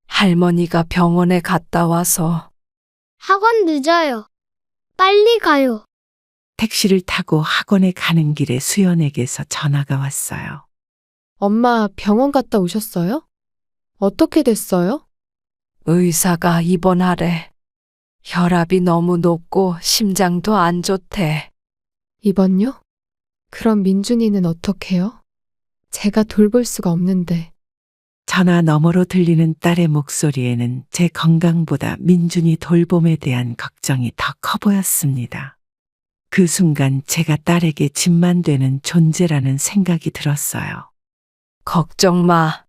할머니가 병원에 갔다 와서. 학원 늦어요. 빨리 가요. 택시를 타고 학원에 가는 길에 수연에게서 전화가 왔어요. 엄마 병원 갔다 오셨어요? 어떻게 됐어요? 의사가 입원하래. 혈압이 너무 높고 심장도 안 좋대. 입원요? 그럼 민준이는 어떡해요? 제가 돌볼 수가 없는데. 전화 너머로 들리는 딸의 목소리에는 제 건강보다 민준이 돌봄에 대한 걱정이 더 커 보였습니다. 그 순간 제가 딸에게 짐만 되는 존재라는 생각이 들었어요. 걱정 마.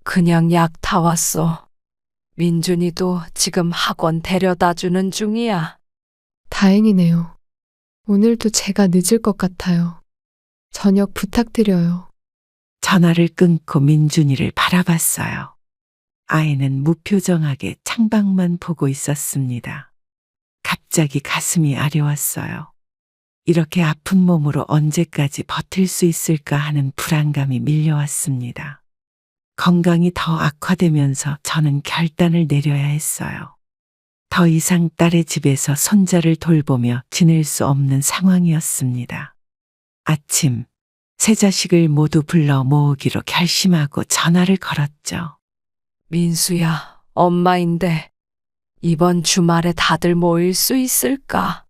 그냥 약 타왔어. 민준이도 지금 학원 데려다 주는 중이야. 다행이네요. 오늘도 제가 늦을 것 같아요. 저녁 부탁드려요. 전화를 끊고 민준이를 바라봤어요. 아이는 무표정하게 창밖만 보고 있었습니다. 갑자기 가슴이 아려왔어요. 이렇게 아픈 몸으로 언제까지 버틸 수 있을까 하는 불안감이 밀려왔습니다. 건강이 더 악화되면서 저는 결단을 내려야 했어요. 더 이상 딸의 집에서 손자를 돌보며 지낼 수 없는 상황이었습니다. 아침, 세 자식을 모두 불러 모으기로 결심하고 전화를 걸었죠. 민수야, 엄마인데 이번 주말에 다들 모일 수 있을까?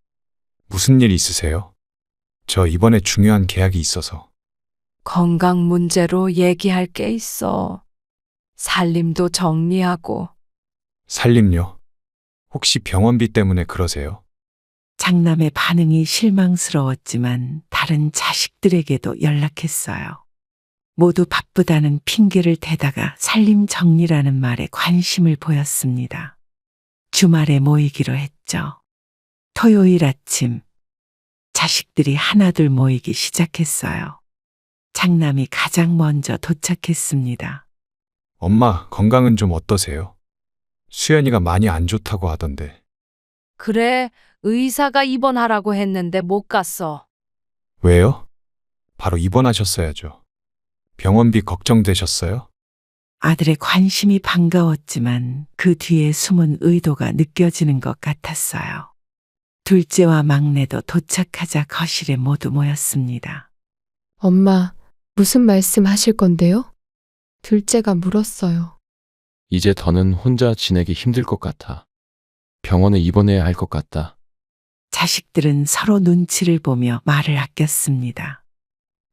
무슨 일 있으세요? 저 이번에 중요한 계약이 있어서. 건강 문제로 얘기할 게 있어. 살림도 정리하고. 살림요? 혹시 병원비 때문에 그러세요? 장남의 반응이 실망스러웠지만 다른 자식들에게도 연락했어요. 모두 바쁘다는 핑계를 대다가 살림 정리라는 말에 관심을 보였습니다. 주말에 모이기로 했죠. 토요일 아침, 자식들이 하나둘 모이기 시작했어요. 장남이 가장 먼저 도착했습니다. 엄마, 건강은 좀 어떠세요? 수연이가 많이 안 좋다고 하던데. 그래, 의사가 입원하라고 했는데 못 갔어. 왜요? 바로 입원하셨어야죠. 병원비 걱정되셨어요? 아들의 관심이 반가웠지만 그 뒤에 숨은 의도가 느껴지는 것 같았어요. 둘째와 막내도 도착하자 거실에 모두 모였습니다. 엄마, 무슨 말씀 하실 건데요? 둘째가 물었어요. 이제 더는 혼자 지내기 힘들 것 같아. 병원에 입원해야 할 것 같다. 자식들은 서로 눈치를 보며 말을 아꼈습니다.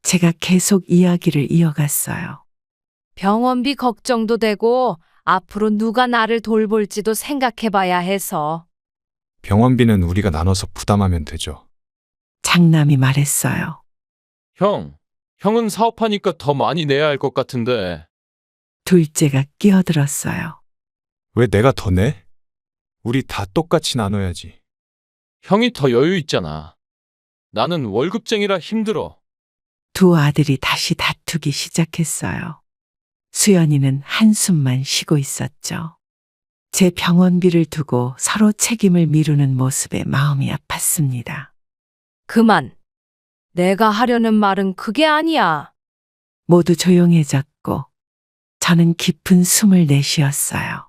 제가 계속 이야기를 이어갔어요. 병원비 걱정도 되고 앞으로 누가 나를 돌볼지도 생각해 봐야 해서. 병원비는 우리가 나눠서 부담하면 되죠. 장남이 말했어요. 형은 사업하니까 더 많이 내야 할 것 같은데. 둘째가 끼어들었어요. 왜 내가 더 내? 우리 다 똑같이 나눠야지. 형이 더 여유 있잖아. 나는 월급쟁이라 힘들어. 두 아들이 다시 다투기 시작했어요. 수연이는 한숨만 쉬고 있었죠. 제 병원비를 두고 서로 책임을 미루는 모습에 마음이 아팠습니다. 그만. 내가 하려는 말은 그게 아니야. 모두 조용해졌고 저는 깊은 숨을 내쉬었어요.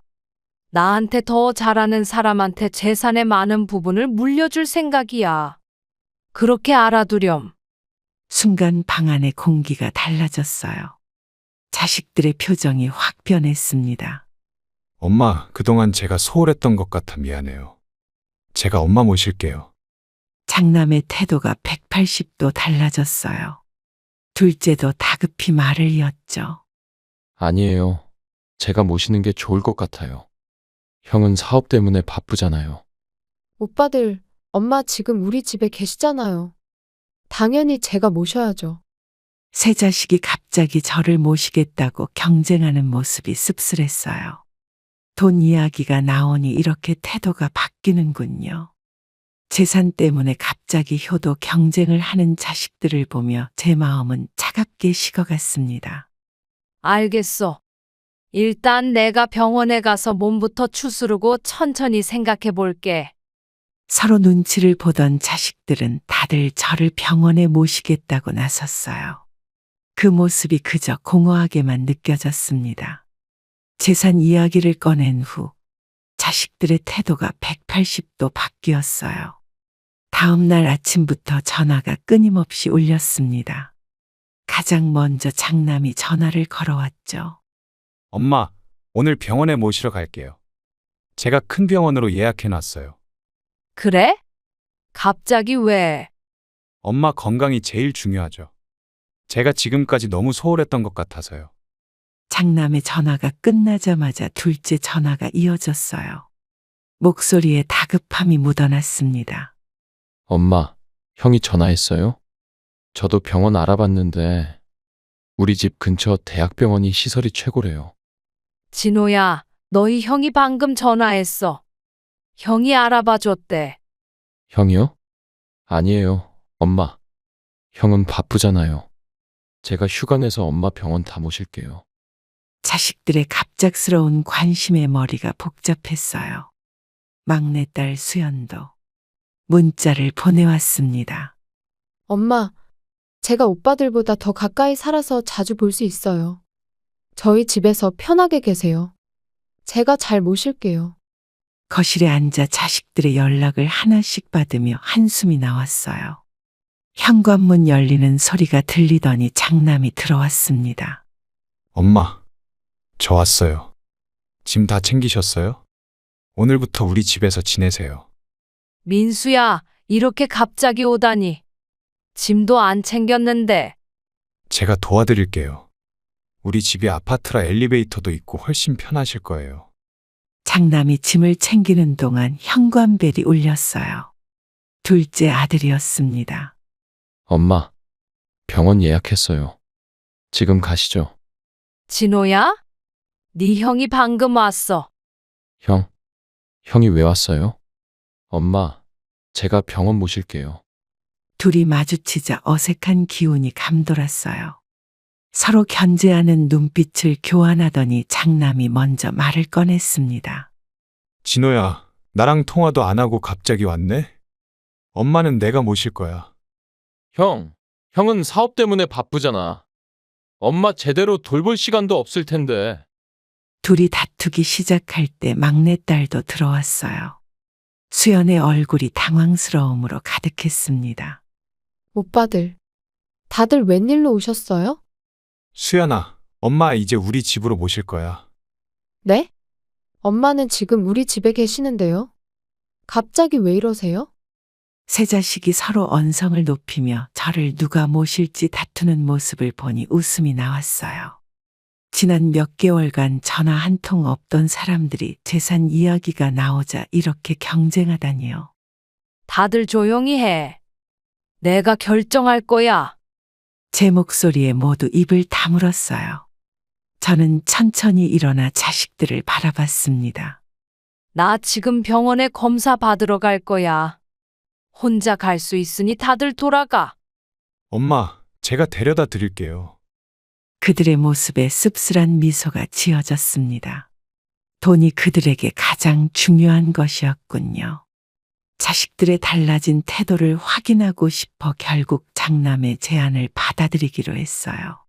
나한테 더 잘하는 사람한테 재산의 많은 부분을 물려줄 생각이야. 그렇게 알아두렴. 순간 방 안의 공기가 달라졌어요. 자식들의 표정이 확 변했습니다. 엄마, 그동안 제가 소홀했던 것 같아 미안해요. 제가 엄마 모실게요. 장남의 태도가 180도 달라졌어요. 둘째도 다급히 말을 이었죠. 아니에요. 제가 모시는 게 좋을 것 같아요. 형은 사업 때문에 바쁘잖아요. 오빠들, 엄마 지금 우리 집에 계시잖아요. 당연히 제가 모셔야죠. 세 자식이 갑자기 저를 모시겠다고 경쟁하는 모습이 씁쓸했어요. 돈 이야기가 나오니 이렇게 태도가 바뀌는군요. 재산 때문에 갑자기 효도 경쟁을 하는 자식들을 보며 제 마음은 차갑게 식어갔습니다. 알겠어. 일단 내가 병원에 가서 몸부터 추스르고 천천히 생각해 볼게. 서로 눈치를 보던 자식들은 다들 저를 병원에 모시겠다고 나섰어요. 그 모습이 그저 공허하게만 느껴졌습니다. 재산 이야기를 꺼낸 후 자식들의 태도가 180도 바뀌었어요. 다음 날 아침부터 전화가 끊임없이 울렸습니다. 가장 먼저 장남이 전화를 걸어왔죠. 엄마, 오늘 병원에 모시러 갈게요. 제가 큰 병원으로 예약해 놨어요. 그래? 갑자기 왜? 엄마 건강이 제일 중요하죠. 제가 지금까지 너무 소홀했던 것 같아서요. 장남의 전화가 끝나자마자 둘째 전화가 이어졌어요. 목소리에 다급함이 묻어났습니다. 엄마, 형이 전화했어요? 저도 병원 알아봤는데 우리 집 근처 대학병원이 시설이 최고래요. 진호야, 너희 형이 방금 전화했어. 형이 알아봐 줬대. 형이요? 아니에요, 엄마. 형은 바쁘잖아요. 제가 휴가 내서 엄마 병원 다 모실게요. 자식들의 갑작스러운 관심에 머리가 복잡했어요. 막내딸 수연도 문자를 보내왔습니다. 엄마, 제가 오빠들보다 더 가까이 살아서 자주 볼 수 있어요. 저희 집에서 편하게 계세요. 제가 잘 모실게요. 거실에 앉아 자식들의 연락을 하나씩 받으며 한숨이 나왔어요. 현관문 열리는 소리가 들리더니 장남이 들어왔습니다. 엄마, 저 왔어요. 짐 다 챙기셨어요? 오늘부터 우리 집에서 지내세요. 민수야, 이렇게 갑자기 오다니. 짐도 안 챙겼는데. 제가 도와드릴게요. 우리 집이 아파트라 엘리베이터도 있고 훨씬 편하실 거예요. 장남이 짐을 챙기는 동안 현관벨이 울렸어요. 둘째 아들이었습니다. 엄마, 병원 예약했어요. 지금 가시죠. 진호야? 네 형이 방금 왔어. 형이 왜 왔어요? 엄마, 제가 병원 모실게요. 둘이 마주치자 어색한 기운이 감돌았어요. 서로 견제하는 눈빛을 교환하더니 장남이 먼저 말을 꺼냈습니다. 진호야, 나랑 통화도 안 하고 갑자기 왔네? 엄마는 내가 모실 거야. 형은 사업 때문에 바쁘잖아. 엄마 제대로 돌볼 시간도 없을 텐데. 둘이 다투기 시작할 때 막내딸도 들어왔어요. 수연의 얼굴이 당황스러움으로 가득했습니다. 오빠들, 다들 웬일로 오셨어요? 수연아, 엄마 이제 우리 집으로 모실 거야. 네? 엄마는 지금 우리 집에 계시는데요. 갑자기 왜 이러세요? 세 자식이 서로 언성을 높이며 저를 누가 모실지 다투는 모습을 보니 웃음이 나왔어요. 지난 몇 개월간 전화 한 통 없던 사람들이 재산 이야기가 나오자 이렇게 경쟁하다니요. 다들 조용히 해. 내가 결정할 거야. 제 목소리에 모두 입을 다물었어요. 저는 천천히 일어나 자식들을 바라봤습니다. 나 지금 병원에 검사 받으러 갈 거야. 혼자 갈 수 있으니 다들 돌아가. 엄마, 제가 데려다 드릴게요. 그들의 모습에 씁쓸한 미소가 지어졌습니다. 돈이 그들에게 가장 중요한 것이었군요. 자식들의 달라진 태도를 확인하고 싶어 결국 장남의 제안을 받아들이기로 했어요.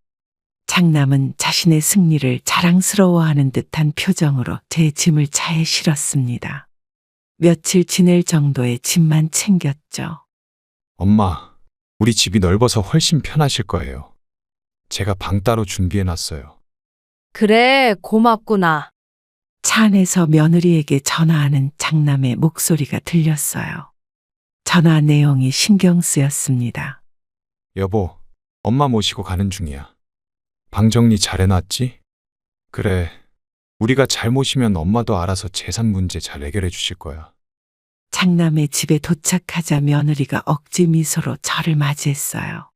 장남은 자신의 승리를 자랑스러워하는 듯한 표정으로 제 짐을 차에 실었습니다. 며칠 지낼 정도의 짐만 챙겼죠. 엄마, 우리 집이 넓어서 훨씬 편하실 거예요. 제가 방 따로 준비해 놨어요. 그래, 고맙구나. 차 안에서 며느리에게 전화하는 장남의 목소리가 들렸어요. 전화 내용이 신경 쓰였습니다. 여보, 엄마 모시고 가는 중이야. 방 정리 잘 해놨지? 그래, 우리가 잘 모시면 엄마도 알아서 재산 문제 잘 해결해 주실 거야. 장남의 집에 도착하자 며느리가 억지 미소로 저를 맞이했어요.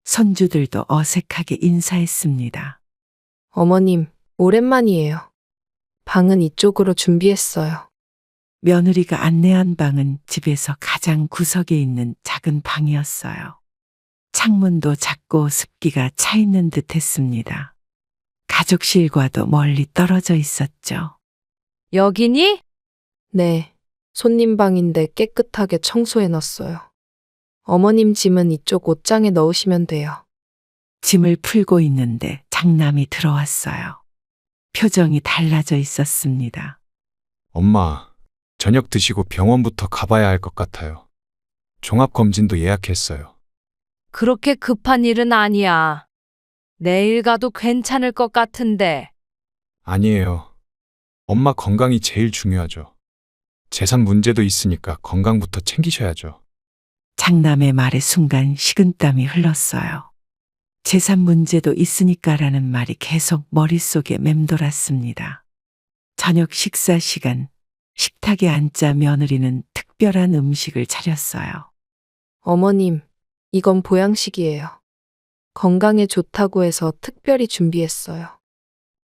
손주들도 어색하게 인사했습니다. 어머님, 오랜만이에요. 방은 이쪽으로 준비했어요. 며느리가 안내한 방은 집에서 가장 구석에 있는 작은 방이었어요. 창문도 작고 습기가 차 있는 듯 했습니다. 가족실과도 멀리 떨어져 있었죠. 여기니? 네, 손님 방인데 깨끗하게 청소해놨어요. 어머님 짐은 이쪽 옷장에 넣으시면 돼요. 짐을 풀고 있는데 장남이 들어왔어요. 표정이 달라져 있었습니다. 엄마, 저녁 드시고 병원부터 가봐야 할 것 같아요. 종합검진도 예약했어요. 그렇게 급한 일은 아니야. 내일 가도 괜찮을 것 같은데. 아니에요. 엄마 건강이 제일 중요하죠. 재산 문제도 있으니까 건강부터 챙기셔야죠. 장남의 말에 순간 식은땀이 흘렀어요. 재산 문제도 있으니까라는 말이 계속 머릿속에 맴돌았습니다. 저녁 식사 시간, 식탁에 앉자 며느리는 특별한 음식을 차렸어요. 어머님, 이건 보양식이에요. 건강에 좋다고 해서 특별히 준비했어요.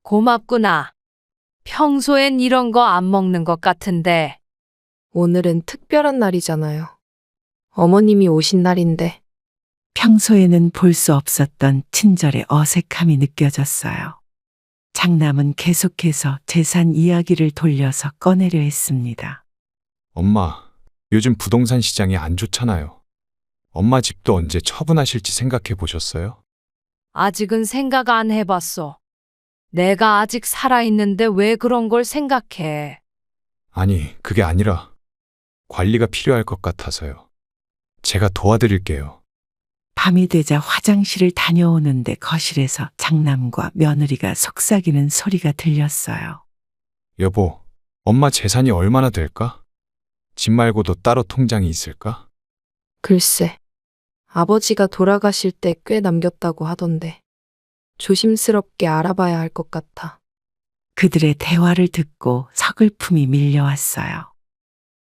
고맙구나. 평소엔 이런 거 안 먹는 것 같은데. 오늘은 특별한 날이잖아요. 어머님이 오신 날인데. 평소에는 볼 수 없었던 친절의 어색함이 느껴졌어요. 장남은 계속해서 재산 이야기를 돌려서 꺼내려 했습니다. 엄마, 요즘 부동산 시장이 안 좋잖아요. 엄마 집도 언제 처분하실지 생각해 보셨어요? 아직은 생각 안 해봤어. 내가 아직 살아있는데 왜 그런 걸 생각해? 아니, 그게 아니라 관리가 필요할 것 같아서요. 제가 도와드릴게요. 밤이 되자 화장실을 다녀오는데 거실에서 장남과 며느리가 속삭이는 소리가 들렸어요. 여보, 엄마 재산이 얼마나 될까? 집 말고도 따로 통장이 있을까? 글쎄, 아버지가 돌아가실 때 꽤 남겼다고 하던데. 조심스럽게 알아봐야 할 것 같아. 그들의 대화를 듣고 서글픔이 밀려왔어요.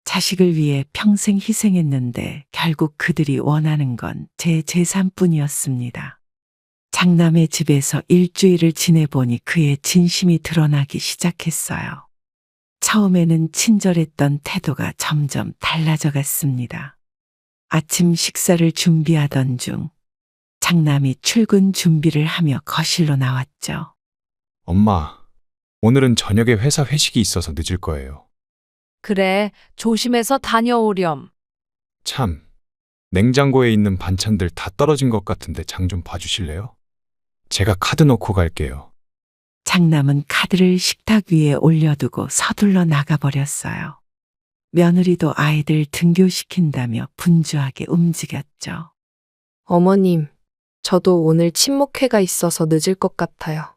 자식을 위해 평생 희생했는데 결국 그들이 원하는 건 제 재산뿐이었습니다. 장남의 집에서 일주일을 지내보니 그의 진심이 드러나기 시작했어요. 처음에는 친절했던 태도가 점점 달라져 갔습니다. 아침 식사를 준비하던 중 장남이 출근 준비를 하며 거실로 나왔죠. 엄마, 오늘은 저녁에 회사 회식이 있어서 늦을 거예요. 그래, 조심해서 다녀오렴. 참, 냉장고에 있는 반찬들 다 떨어진 것 같은데 장 좀 봐주실래요? 제가 카드 놓고 갈게요. 장남은 카드를 식탁 위에 올려두고 서둘러 나가버렸어요. 며느리도 아이들 등교시킨다며 분주하게 움직였죠. 어머님, 저도 오늘 친목회가 있어서 늦을 것 같아요.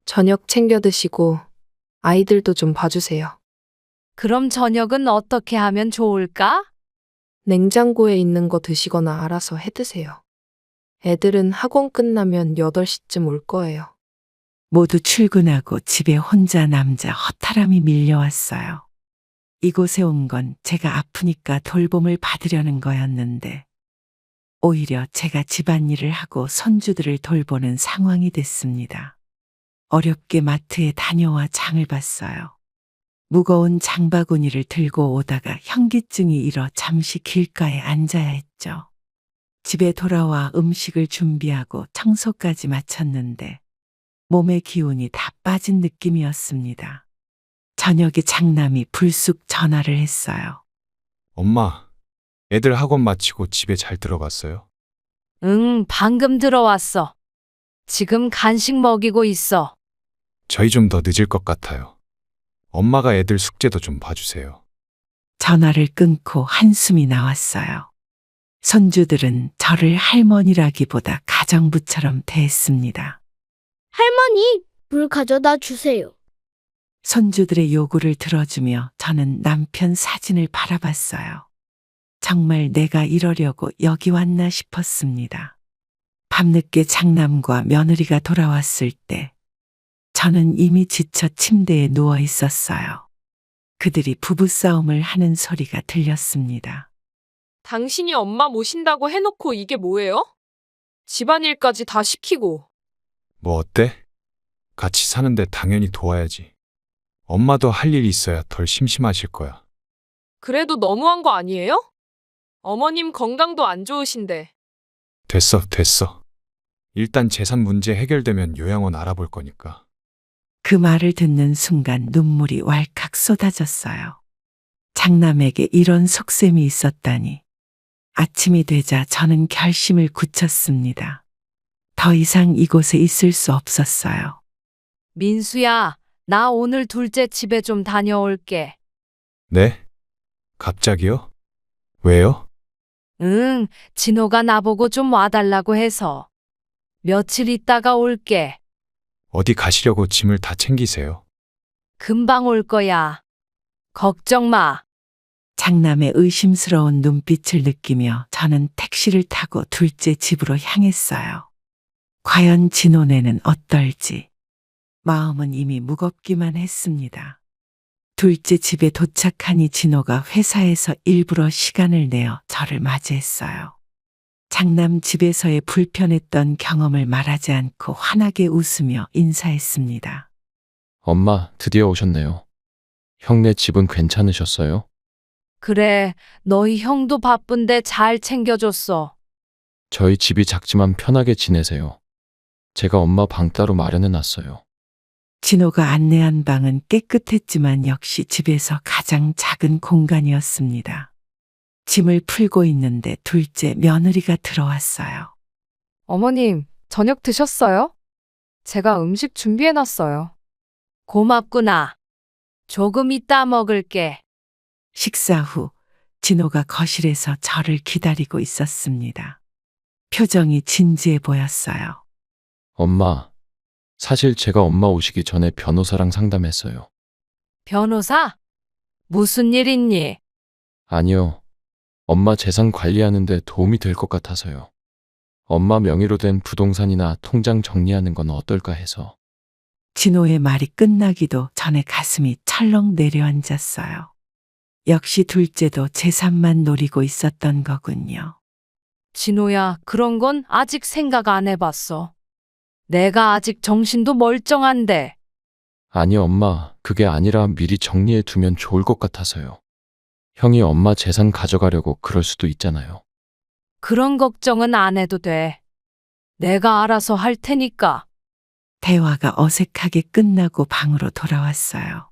저녁 챙겨 드시고 아이들도 좀 봐주세요. 그럼 저녁은 어떻게 하면 좋을까? 냉장고에 있는 거 드시거나 알아서 해 드세요. 애들은 학원 끝나면 8시쯤 올 거예요. 모두 출근하고 집에 혼자 남자 허탈함이 밀려왔어요. 이곳에 온 건 제가 아프니까 돌봄을 받으려는 거였는데 오히려 제가 집안일을 하고 손주들을 돌보는 상황이 됐습니다. 어렵게 마트에 다녀와 장을 봤어요. 무거운 장바구니를 들고 오다가 현기증이 일어 잠시 길가에 앉아야 했죠. 집에 돌아와 음식을 준비하고 청소까지 마쳤는데 몸의 기운이 다 빠진 느낌이었습니다. 저녁에 장남이 불쑥 전화를 했어요. 엄마, 애들 학원 마치고 집에 잘 들어갔어요? 응, 방금 들어왔어. 지금 간식 먹이고 있어. 저희 좀 더 늦을 것 같아요. 엄마가 애들 숙제도 좀 봐주세요. 전화를 끊고 한숨이 나왔어요. 손주들은 저를 할머니라기보다 가정부처럼 대했습니다. 할머니, 물 가져다 주세요. 손주들의 요구를 들어주며 저는 남편 사진을 바라봤어요. 정말 내가 이러려고 여기 왔나 싶었습니다. 밤늦게 장남과 며느리가 돌아왔을 때 저는 이미 지쳐 침대에 누워 있었어요. 그들이 부부싸움을 하는 소리가 들렸습니다. 당신이 엄마 모신다고 해놓고 이게 뭐예요? 집안일까지 다 시키고. 뭐 어때? 같이 사는데 당연히 도와야지. 엄마도 할 일이 있어야 덜 심심하실 거야. 그래도 너무한 거 아니에요? 어머님 건강도 안 좋으신데. 됐어. 일단 재산 문제 해결되면 요양원 알아볼 거니까. 그 말을 듣는 순간 눈물이 왈칵 쏟아졌어요. 장남에게 이런 속셈이 있었다니. 아침이 되자 저는 결심을 굳혔습니다. 더 이상 이곳에 있을 수 없었어요. 민수야, 나 오늘 둘째 집에 좀 다녀올게. 네? 갑자기요? 왜요? 응, 진호가 나보고 좀 와달라고 해서. 며칠 있다가 올게. 어디 가시려고 짐을 다 챙기세요? 금방 올 거야. 걱정 마. 장남의 의심스러운 눈빛을 느끼며 저는 택시를 타고 둘째 집으로 향했어요. 과연 진호네는 어떨지. 마음은 이미 무겁기만 했습니다. 둘째 집에 도착하니 진호가 회사에서 일부러 시간을 내어 저를 맞이했어요. 장남 집에서의 불편했던 경험을 말하지 않고 환하게 웃으며 인사했습니다. 엄마, 드디어 오셨네요. 형네 집은 괜찮으셨어요? 그래, 너희 형도 바쁜데 잘 챙겨줬어. 저희 집이 작지만 편하게 지내세요. 제가 엄마 방 따로 마련해 놨어요. 진호가 안내한 방은 깨끗했지만 역시 집에서 가장 작은 공간이었습니다. 짐을 풀고 있는데 둘째 며느리가 들어왔어요. 어머님, 저녁 드셨어요? 제가 음식 준비해 놨어요. 고맙구나. 조금 이따 먹을게. 식사 후 진호가 거실에서 저를 기다리고 있었습니다. 표정이 진지해 보였어요. 엄마, 사실 제가 엄마 오시기 전에 변호사랑 상담했어요. 변호사? 무슨 일 있니? 아니요. 엄마 재산 관리하는데 도움이 될 것 같아서요. 엄마 명의로 된 부동산이나 통장 정리하는 건 어떨까 해서. 진호의 말이 끝나기도 전에 가슴이 철렁 내려앉았어요. 역시 둘째도 재산만 노리고 있었던 거군요. 진호야, 그런 건 아직 생각 안 해봤어. 내가 아직 정신도 멀쩡한데. 아니, 엄마, 그게 아니라 미리 정리해 두면 좋을 것 같아서요. 형이 엄마 재산 가져가려고 그럴 수도 있잖아요. 그런 걱정은 안 해도 돼. 내가 알아서 할 테니까. 대화가 어색하게 끝나고 방으로 돌아왔어요.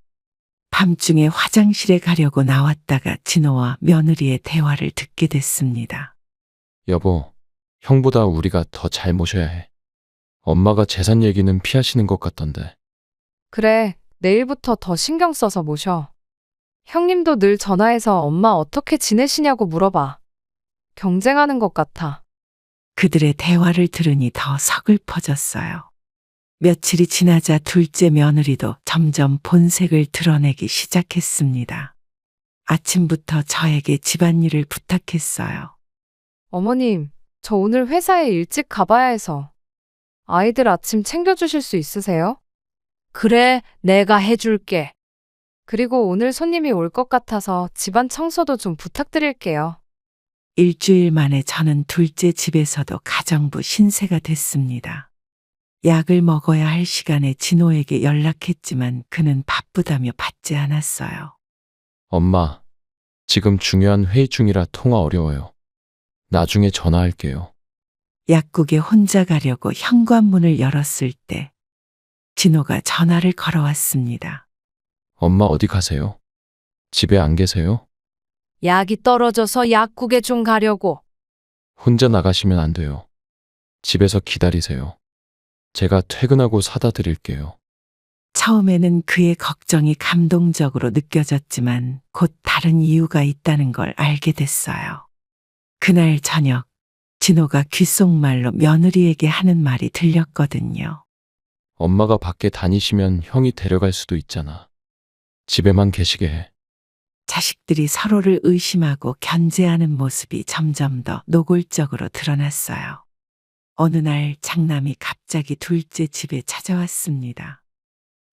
밤중에 화장실에 가려고 나왔다가 진호와 며느리의 대화를 듣게 됐습니다. 여보, 형보다 우리가 더 잘 모셔야 해. 엄마가 재산 얘기는 피하시는 것 같던데. 그래, 내일부터 더 신경 써서 모셔. 형님도 늘 전화해서 엄마 어떻게 지내시냐고 물어봐. 경쟁하는 것 같아. 그들의 대화를 들으니 더 서글퍼졌어요. 며칠이 지나자 둘째 며느리도 점점 본색을 드러내기 시작했습니다. 아침부터 저에게 집안일을 부탁했어요. 어머님, 저 오늘 회사에 일찍 가봐야 해서. 아이들 아침 챙겨주실 수 있으세요? 그래, 내가 해줄게. 그리고 오늘 손님이 올 것 같아서 집안 청소도 좀 부탁드릴게요. 일주일 만에 저는 둘째 집에서도 가정부 신세가 됐습니다. 약을 먹어야 할 시간에 진호에게 연락했지만 그는 바쁘다며 받지 않았어요. 엄마, 지금 중요한 회의 중이라 통화 어려워요. 나중에 전화할게요. 약국에 혼자 가려고 현관문을 열었을 때 진호가 전화를 걸어왔습니다. 엄마 어디 가세요? 집에 안 계세요? 약이 떨어져서 약국에 좀 가려고. 혼자 나가시면 안 돼요. 집에서 기다리세요. 제가 퇴근하고 사다 드릴게요. 처음에는 그의 걱정이 감동적으로 느껴졌지만 곧 다른 이유가 있다는 걸 알게 됐어요. 그날 저녁 진호가 귓속말로 며느리에게 하는 말이 들렸거든요. 엄마가 밖에 다니시면 형이 데려갈 수도 있잖아. 집에만 계시게 해. 자식들이 서로를 의심하고 견제하는 모습이 점점 더 노골적으로 드러났어요. 어느 날 장남이 갑자기 둘째 집에 찾아왔습니다.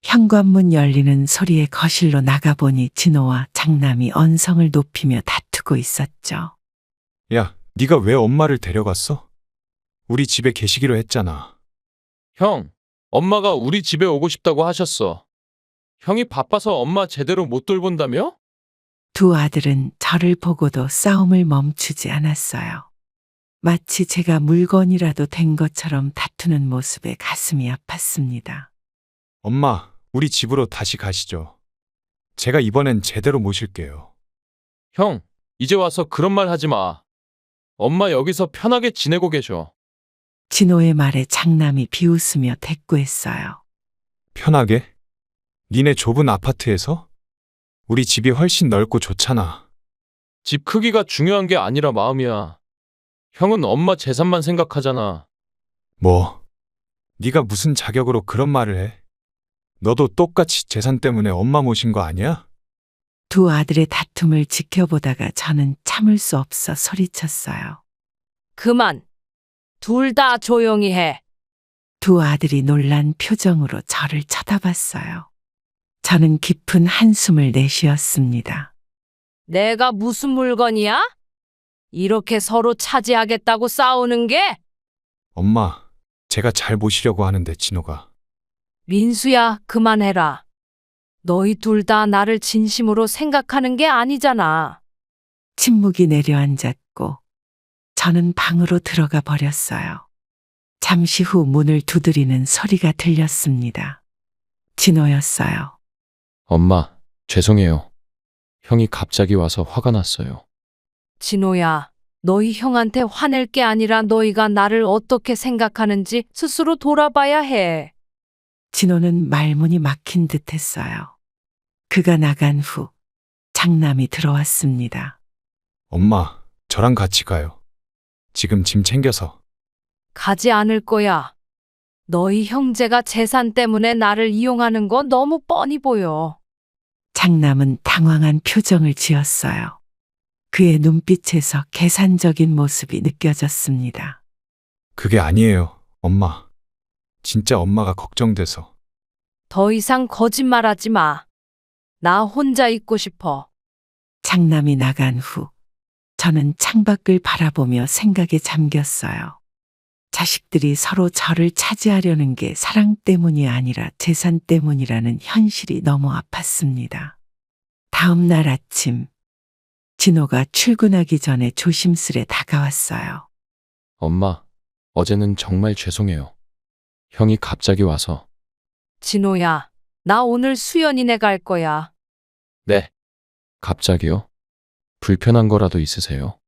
현관문 열리는 소리에 거실로 나가보니 진호와 장남이 언성을 높이며 다투고 있었죠. 야, 네가 왜 엄마를 데려갔어? 우리 집에 계시기로 했잖아. 형, 엄마가 우리 집에 오고 싶다고 하셨어. 형이 바빠서 엄마 제대로 못 돌본다며? 두 아들은 저를 보고도 싸움을 멈추지 않았어요. 마치 제가 물건이라도 된 것처럼 다투는 모습에 가슴이 아팠습니다. 엄마, 우리 집으로 다시 가시죠. 제가 이번엔 제대로 모실게요. 형, 이제 와서 그런 말 하지 마. 엄마 여기서 편하게 지내고 계셔. 진호의 말에 장남이 비웃으며 대꾸했어요. 편하게? 니네 좁은 아파트에서? 우리 집이 훨씬 넓고 좋잖아. 집 크기가 중요한 게 아니라 마음이야. 형은 엄마 재산만 생각하잖아. 뭐? 네가 무슨 자격으로 그런 말을 해? 너도 똑같이 재산 때문에 엄마 모신 거 아니야? 두 아들의 다툼을 지켜보다가 저는 참을 수 없어 소리쳤어요. 그만. 둘 다 조용히 해. 두 아들이 놀란 표정으로 저를 쳐다봤어요. 저는 깊은 한숨을 내쉬었습니다. 내가 무슨 물건이야? 이렇게 서로 차지하겠다고 싸우는 게? 엄마, 제가 잘 모시려고 하는데 진호가. 민수야, 그만해라. 너희 둘 다 나를 진심으로 생각하는 게 아니잖아. 침묵이 내려앉았고 저는 방으로 들어가 버렸어요. 잠시 후 문을 두드리는 소리가 들렸습니다. 진호였어요. 엄마, 죄송해요. 형이 갑자기 와서 화가 났어요. 진호야, 너희 형한테 화낼 게 아니라 너희가 나를 어떻게 생각하는지 스스로 돌아봐야 해. 진호는 말문이 막힌 듯 했어요. 그가 나간 후 장남이 들어왔습니다. 엄마, 저랑 같이 가요. 지금 짐 챙겨서. 가지 않을 거야. 너희 형제가 재산 때문에 나를 이용하는 거 너무 뻔히 보여. 장남은 당황한 표정을 지었어요. 그의 눈빛에서 계산적인 모습이 느껴졌습니다. 그게 아니에요, 엄마. 진짜 엄마가 걱정돼서. 더 이상 거짓말하지 마. 나 혼자 있고 싶어. 장남이 나간 후 저는 창밖을 바라보며 생각에 잠겼어요. 자식들이 서로 저를 차지하려는 게 사랑 때문이 아니라 재산 때문이라는 현실이 너무 아팠습니다. 다음 날 아침, 진호가 출근하기 전에 조심스레 다가왔어요. 엄마, 어제는 정말 죄송해요. 형이 갑자기 와서. 진호야, 나 오늘 수연이네 갈 거야. 네. 갑자기요? 불편한 거라도 있으세요?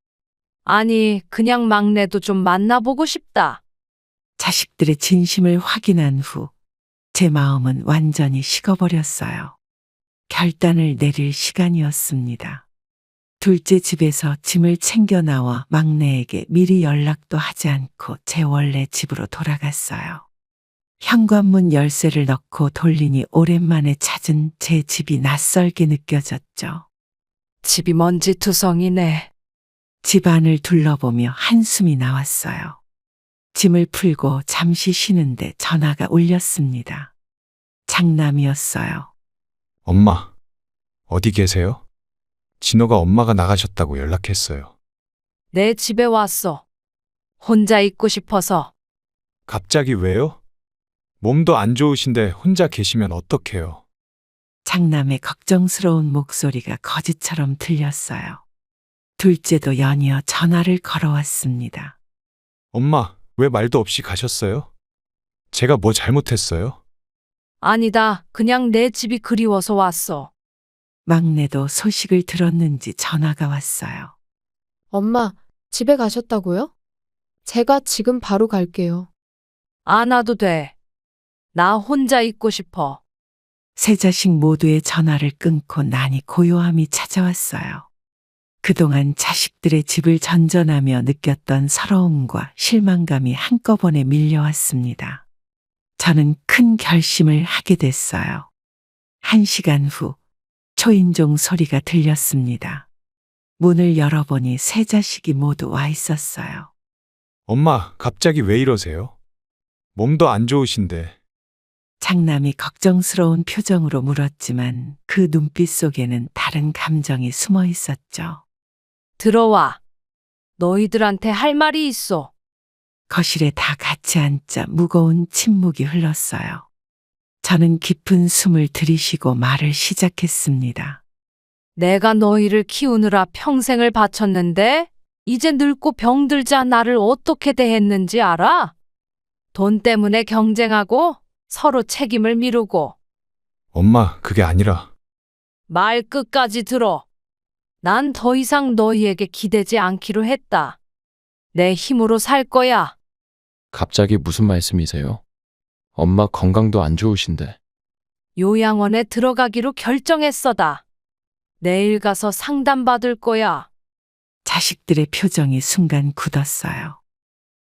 아니, 그냥 막내도 좀 만나보고 싶다. 자식들의 진심을 확인한 후 제 마음은 완전히 식어버렸어요. 결단을 내릴 시간이었습니다. 둘째 집에서 짐을 챙겨 나와 막내에게 미리 연락도 하지 않고 제 원래 집으로 돌아갔어요. 현관문 열쇠를 넣고 돌리니 오랜만에 찾은 제 집이 낯설게 느껴졌죠. 집이 먼지투성이네. 집 안을 둘러보며 한숨이 나왔어요. 짐을 풀고 잠시 쉬는데 전화가 울렸습니다. 장남이었어요. 엄마, 어디 계세요? 진호가 엄마가 나가셨다고 연락했어요. 내 집에 왔어. 혼자 있고 싶어서. 갑자기 왜요? 몸도 안 좋으신데 혼자 계시면 어떡해요? 장남의 걱정스러운 목소리가 거짓처럼 들렸어요. 둘째도 연이어 전화를 걸어왔습니다. 엄마, 왜 말도 없이 가셨어요? 제가 뭐 잘못했어요? 아니다, 그냥 내 집이 그리워서 왔어. 막내도 소식을 들었는지 전화가 왔어요. 엄마, 집에 가셨다고요? 제가 지금 바로 갈게요. 안 와도 돼. 나 혼자 있고 싶어. 세 자식 모두의 전화를 끊고 나니 고요함이 찾아왔어요. 그동안 자식들의 집을 전전하며 느꼈던 서러움과 실망감이 한꺼번에 밀려왔습니다. 저는 큰 결심을 하게 됐어요. 1시간 후 초인종 소리가 들렸습니다. 문을 열어보니 세 자식이 모두 와 있었어요. 엄마, 갑자기 왜 이러세요? 몸도 안 좋으신데. 장남이 걱정스러운 표정으로 물었지만 그 눈빛 속에는 다른 감정이 숨어 있었죠. 들어와. 너희들한테 할 말이 있어. 거실에 다 같이 앉자 무거운 침묵이 흘렀어요. 저는 깊은 숨을 들이쉬고 말을 시작했습니다. 내가 너희를 키우느라 평생을 바쳤는데 이제 늙고 병들자 나를 어떻게 대했는지 알아? 돈 때문에 경쟁하고 서로 책임을 미루고. 엄마, 그게 아니라. 말 끝까지 들어. 난 더 이상 너희에게 기대지 않기로 했다. 내 힘으로 살 거야. 갑자기 무슨 말씀이세요? 엄마 건강도 안 좋으신데. 요양원에 들어가기로 결정했어다. 내일 가서 상담받을 거야. 자식들의 표정이 순간 굳었어요.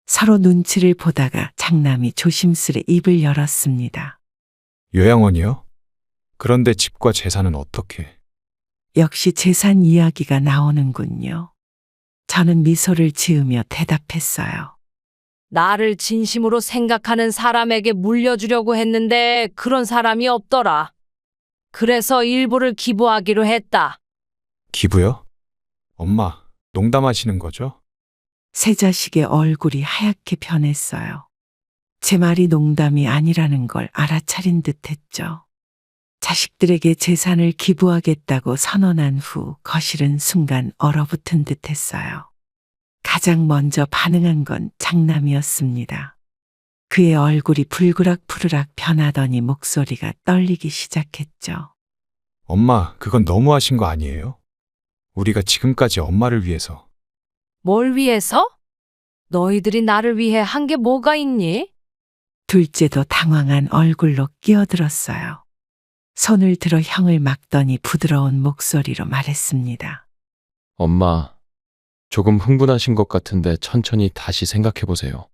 서로 눈치를 보다가 장남이 조심스레 입을 열었습니다. 요양원이요? 그런데 집과 재산은 어떻게? 역시 재산 이야기가 나오는군요. 저는 미소를 지으며 대답했어요. 나를 진심으로 생각하는 사람에게 물려주려고 했는데 그런 사람이 없더라. 그래서 일부를 기부하기로 했다. 기부요? 엄마, 농담하시는 거죠? 새 자식의 얼굴이 하얗게 변했어요. 제 말이 농담이 아니라는 걸 알아차린 듯 했죠. 자식들에게 재산을 기부하겠다고 선언한 후 거실은 순간 얼어붙은 듯 했어요. 가장 먼저 반응한 건 장남이었습니다. 그의 얼굴이 불그락푸르락 변하더니 목소리가 떨리기 시작했죠. 엄마, 그건 너무하신 거 아니에요? 우리가 지금까지 엄마를 위해서. 뭘 위해서? 너희들이 나를 위해 한 게 뭐가 있니? 둘째도 당황한 얼굴로 끼어들었어요. 손을 들어 형을 막더니 부드러운 목소리로 말했습니다. 엄마, 조금 흥분하신 것 같은데 천천히 다시 생각해 보세요.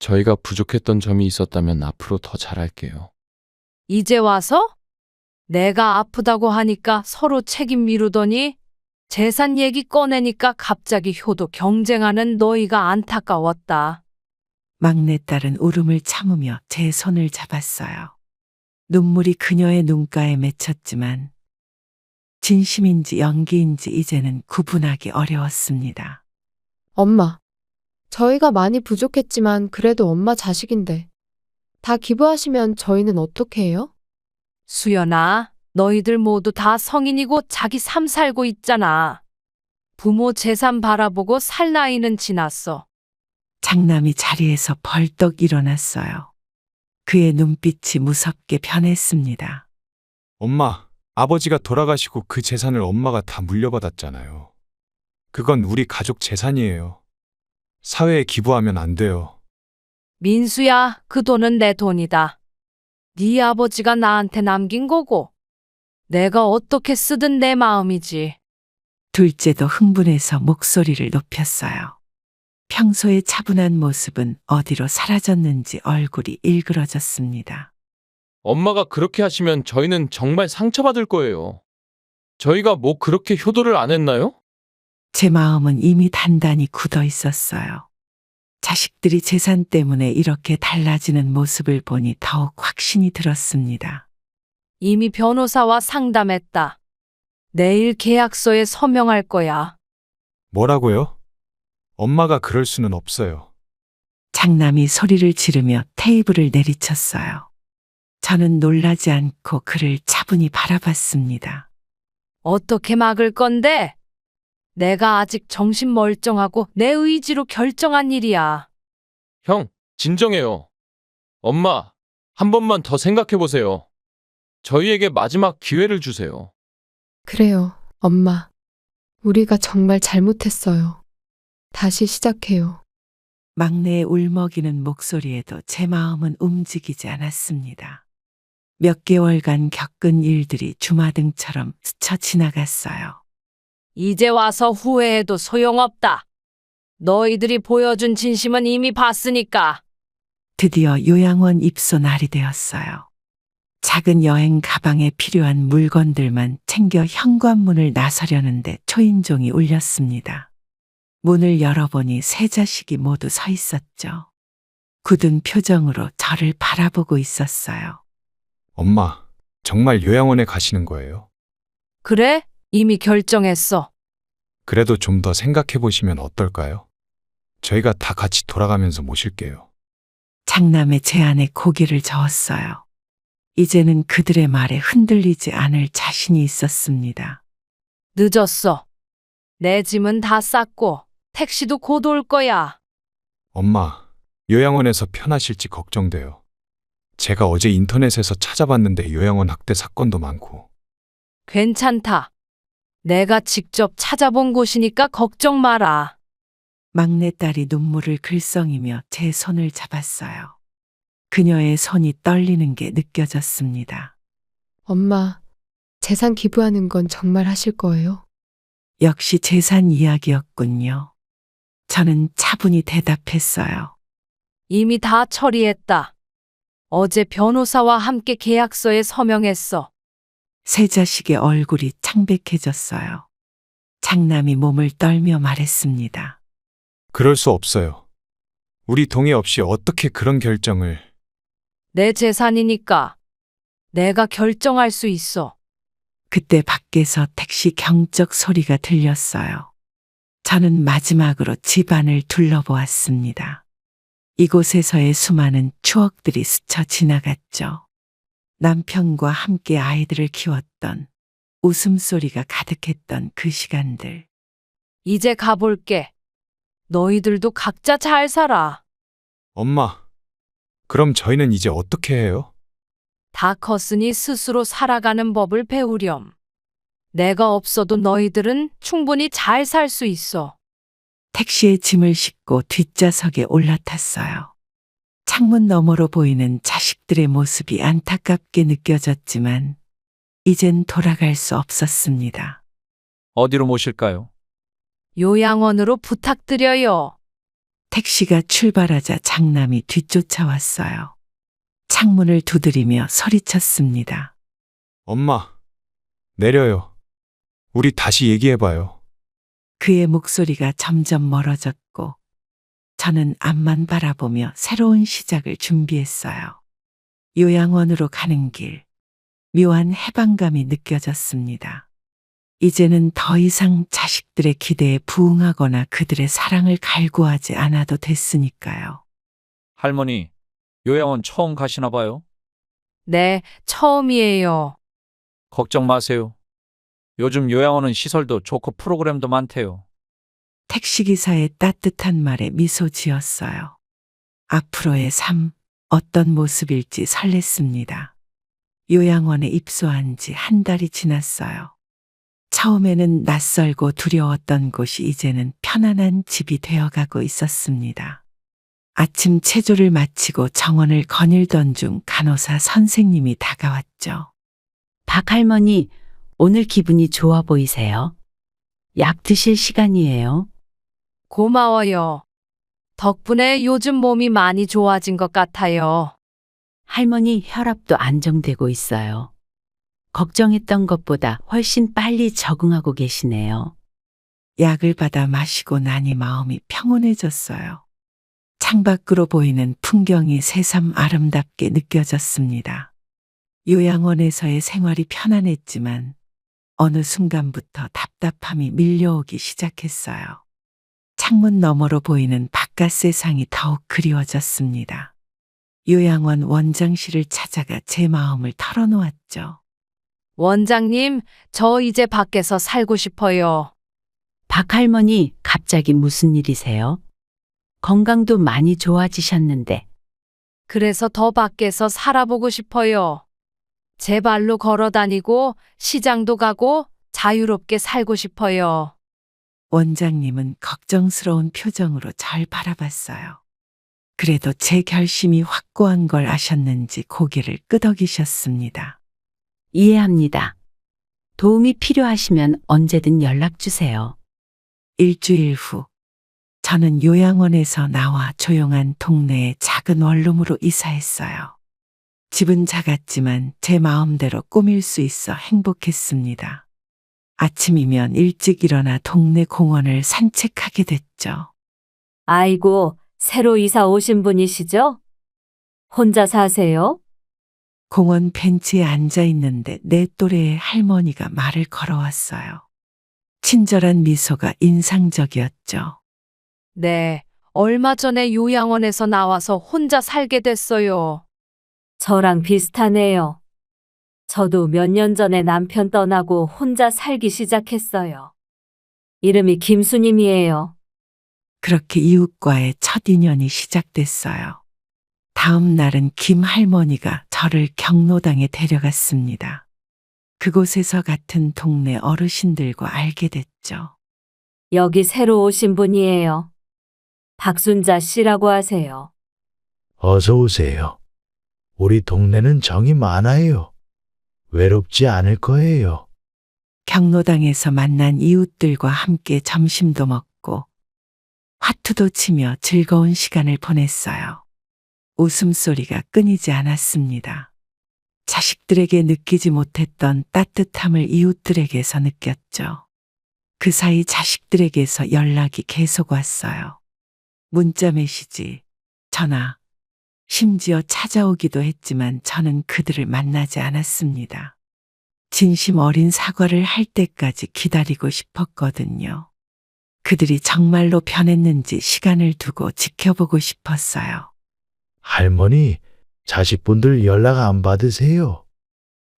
저희가 부족했던 점이 있었다면 앞으로 더 잘할게요. 이제 와서? 내가 아프다고 하니까 서로 책임 미루더니 재산 얘기 꺼내니까 갑자기 효도 경쟁하는 너희가 안타까웠다. 막내딸은 울음을 참으며 제 손을 잡았어요. 눈물이 그녀의 눈가에 맺혔지만 진심인지 연기인지 이제는 구분하기 어려웠습니다. 엄마, 저희가 많이 부족했지만 그래도 엄마 자식인데 다 기부하시면 저희는 어떻게 해요? 수연아, 너희들 모두 다 성인이고 자기 삶 살고 있잖아. 부모 재산 바라보고 살 나이는 지났어. 장남이 자리에서 벌떡 일어났어요. 그의 눈빛이 무섭게 변했습니다. 엄마, 아버지가 돌아가시고 그 재산을 엄마가 다 물려받았잖아요. 그건 우리 가족 재산이에요. 사회에 기부하면 안 돼요. 민수야, 그 돈은 내 돈이다. 네 아버지가 나한테 남긴 거고 내가 어떻게 쓰든 내 마음이지. 둘째도 흥분해서 목소리를 높였어요. 평소의 차분한 모습은 어디로 사라졌는지 얼굴이 일그러졌습니다. 엄마가 그렇게 하시면 저희는 정말 상처받을 거예요. 저희가 뭐 그렇게 효도를 안 했나요? 제 마음은 이미 단단히 굳어 있었어요. 자식들이 재산 때문에 이렇게 달라지는 모습을 보니 더욱 확신이 들었습니다. 이미 변호사와 상담했다. 내일 계약서에 서명할 거야. 뭐라고요? 엄마가 그럴 수는 없어요. 장남이 소리를 지르며 테이블을 내리쳤어요. 저는 놀라지 않고 그를 차분히 바라봤습니다. 어떻게 막을 건데? 내가 아직 정신 멀쩡하고 내 의지로 결정한 일이야. 형, 진정해요. 엄마, 한 번만 더 생각해 보세요. 저희에게 마지막 기회를 주세요. 그래요, 엄마. 우리가 정말 잘못했어요. 다시 시작해요. 막내의 울먹이는 목소리에도 제 마음은 움직이지 않았습니다. 몇 개월간 겪은 일들이 주마등처럼 스쳐 지나갔어요. 이제 와서 후회해도 소용없다. 너희들이 보여준 진심은 이미 봤으니까. 드디어 요양원 입소 날이 되었어요. 작은 여행 가방에 필요한 물건들만 챙겨 현관문을 나서려는데 초인종이 울렸습니다. 문을 열어보니 세 자식이 모두 서 있었죠. 굳은 표정으로 저를 바라보고 있었어요. 엄마, 정말 요양원에 가시는 거예요? 그래? 이미 결정했어. 그래도 좀 더 생각해 보시면 어떨까요? 저희가 다 같이 돌아가면서 모실게요. 장남의 제안에 고개를 저었어요. 이제는 그들의 말에 흔들리지 않을 자신이 있었습니다. 늦었어. 내 짐은 다 쌌고 택시도 곧 올 거야. 엄마, 요양원에서 편하실지 걱정돼요. 제가 어제 인터넷에서 찾아봤는데 요양원 학대 사건도 많고. 괜찮다. 내가 직접 찾아본 곳이니까 걱정 마라. 막내딸이 눈물을 글썽이며 제 손을 잡았어요. 그녀의 손이 떨리는 게 느껴졌습니다. 엄마, 재산 기부하는 건 정말 하실 거예요? 역시 재산 이야기였군요. 저는 차분히 대답했어요. 이미 다 처리했다. 어제 변호사와 함께 계약서에 서명했어. 세 자식의 얼굴이 창백해졌어요. 장남이 몸을 떨며 말했습니다. 그럴 수 없어요. 우리 동의 없이 어떻게 그런 결정을... 내 재산이니까 내가 결정할 수 있어. 그때 밖에서 택시 경적 소리가 들렸어요. 저는 마지막으로 집안을 둘러보았습니다. 이곳에서의 수많은 추억들이 스쳐 지나갔죠. 남편과 함께 아이들을 키웠던 웃음소리가 가득했던 그 시간들. 이제 가볼게. 너희들도 각자 잘 살아. 엄마, 그럼 저희는 이제 어떻게 해요? 다 컸으니 스스로 살아가는 법을 배우렴. 내가 없어도 너희들은 충분히 잘 살 수 있어. 택시에 짐을 싣고 뒷좌석에 올라탔어요. 창문 너머로 보이는 자식들의 모습이 안타깝게 느껴졌지만 이젠 돌아갈 수 없었습니다. 어디로 모실까요? 요양원으로 부탁드려요. 택시가 출발하자 장남이 뒤쫓아왔어요. 창문을 두드리며 소리쳤습니다. 엄마, 내려요. 우리 다시 얘기해봐요. 그의 목소리가 점점 멀어졌고 저는 앞만 바라보며 새로운 시작을 준비했어요. 요양원으로 가는 길, 묘한 해방감이 느껴졌습니다. 이제는 더 이상 자식들의 기대에 부응하거나 그들의 사랑을 갈구하지 않아도 됐으니까요. 할머니, 요양원 처음 가시나 봐요? 네, 처음이에요. 걱정 마세요. 요즘 요양원은 시설도 좋고 프로그램도 많대요. 택시기사의 따뜻한 말에 미소 지었어요. 앞으로의 삶, 어떤 모습일지 설렜습니다. 요양원에 입소한 지 한 달이 지났어요. 처음에는 낯설고 두려웠던 곳이 이제는 편안한 집이 되어가고 있었습니다. 아침 체조를 마치고 정원을 거닐던 중 간호사 선생님이 다가왔죠. 박 할머니, 오늘 기분이 좋아 보이세요? 약 드실 시간이에요. 고마워요. 덕분에 요즘 몸이 많이 좋아진 것 같아요. 할머니 혈압도 안정되고 있어요. 걱정했던 것보다 훨씬 빨리 적응하고 계시네요. 약을 받아 마시고 나니 마음이 평온해졌어요. 창밖으로 보이는 풍경이 새삼 아름답게 느껴졌습니다. 요양원에서의 생활이 편안했지만 어느 순간부터 답답함이 밀려오기 시작했어요. 창문 너머로 보이는 바깥 세상이 더욱 그리워졌습니다. 요양원 원장실을 찾아가 제 마음을 털어놓았죠. 원장님, 저 이제 밖에서 살고 싶어요. 박 할머니, 갑자기 무슨 일이세요? 건강도 많이 좋아지셨는데. 그래서 더 밖에서 살아보고 싶어요. 제 발로 걸어 다니고 시장도 가고 자유롭게 살고 싶어요. 원장님은 걱정스러운 표정으로 절 바라봤어요. 그래도 제 결심이 확고한 걸 아셨는지 고개를 끄덕이셨습니다. 이해합니다. 도움이 필요하시면 언제든 연락 주세요. 일주일 후, 저는 요양원에서 나와 조용한 동네의 작은 원룸으로 이사했어요. 집은 작았지만 제 마음대로 꾸밀 수 있어 행복했습니다. 아침이면 일찍 일어나 동네 공원을 산책하게 됐죠. 아이고, 새로 이사 오신 분이시죠? 혼자 사세요? 공원 벤치에 앉아 있는데 내 또래의 할머니가 말을 걸어왔어요. 친절한 미소가 인상적이었죠. 네, 얼마 전에 요양원에서 나와서 혼자 살게 됐어요. 저랑 비슷하네요. 저도 몇 년 전에 남편 떠나고 혼자 살기 시작했어요. 이름이 김수님이에요. 그렇게 이웃과의 첫 인연이 시작됐어요. 다음 날은 김 할머니가 저를 경로당에 데려갔습니다. 그곳에서 같은 동네 어르신들과 알게 됐죠. 여기 새로 오신 분이에요. 박순자 씨라고 하세요. 어서 오세요. 우리 동네는 정이 많아요. 외롭지 않을 거예요. 경로당에서 만난 이웃들과 함께 점심도 먹고 화투도 치며 즐거운 시간을 보냈어요. 웃음소리가 끊이지 않았습니다. 자식들에게 느끼지 못했던 따뜻함을 이웃들에게서 느꼈죠. 그 사이 자식들에게서 연락이 계속 왔어요. 문자 메시지, 전화, 심지어 찾아오기도 했지만 저는 그들을 만나지 않았습니다. 진심 어린 사과를 할 때까지 기다리고 싶었거든요. 그들이 정말로 변했는지 시간을 두고 지켜보고 싶었어요. 할머니, 자식분들 연락 안 받으세요?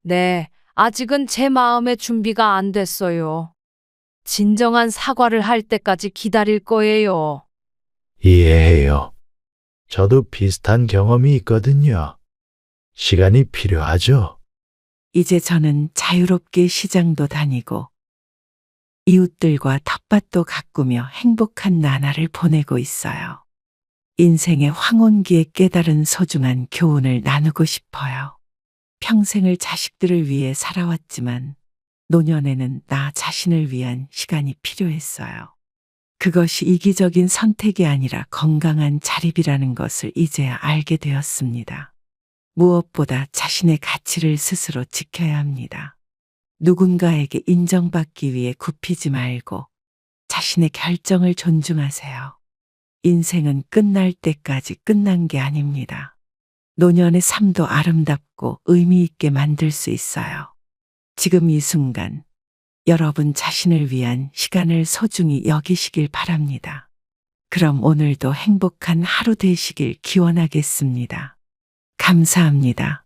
네, 아직은 제 마음의 준비가 안 됐어요. 진정한 사과를 할 때까지 기다릴 거예요. 이해해요. 저도 비슷한 경험이 있거든요. 시간이 필요하죠. 이제 저는 자유롭게 시장도 다니고 이웃들과 텃밭도 가꾸며 행복한 나날을 보내고 있어요. 인생의 황혼기에 깨달은 소중한 교훈을 나누고 싶어요. 평생을 자식들을 위해 살아왔지만 노년에는 나 자신을 위한 시간이 필요했어요. 그것이 이기적인 선택이 아니라 건강한 자립이라는 것을 이제야 알게 되었습니다. 무엇보다 자신의 가치를 스스로 지켜야 합니다. 누군가에게 인정받기 위해 굽히지 말고 자신의 결정을 존중하세요. 인생은 끝날 때까지 끝난 게 아닙니다. 노년의 삶도 아름답고 의미 있게 만들 수 있어요. 지금 이 순간 여러분 자신을 위한 시간을 소중히 여기시길 바랍니다. 그럼 오늘도 행복한 하루 되시길 기원하겠습니다. 감사합니다.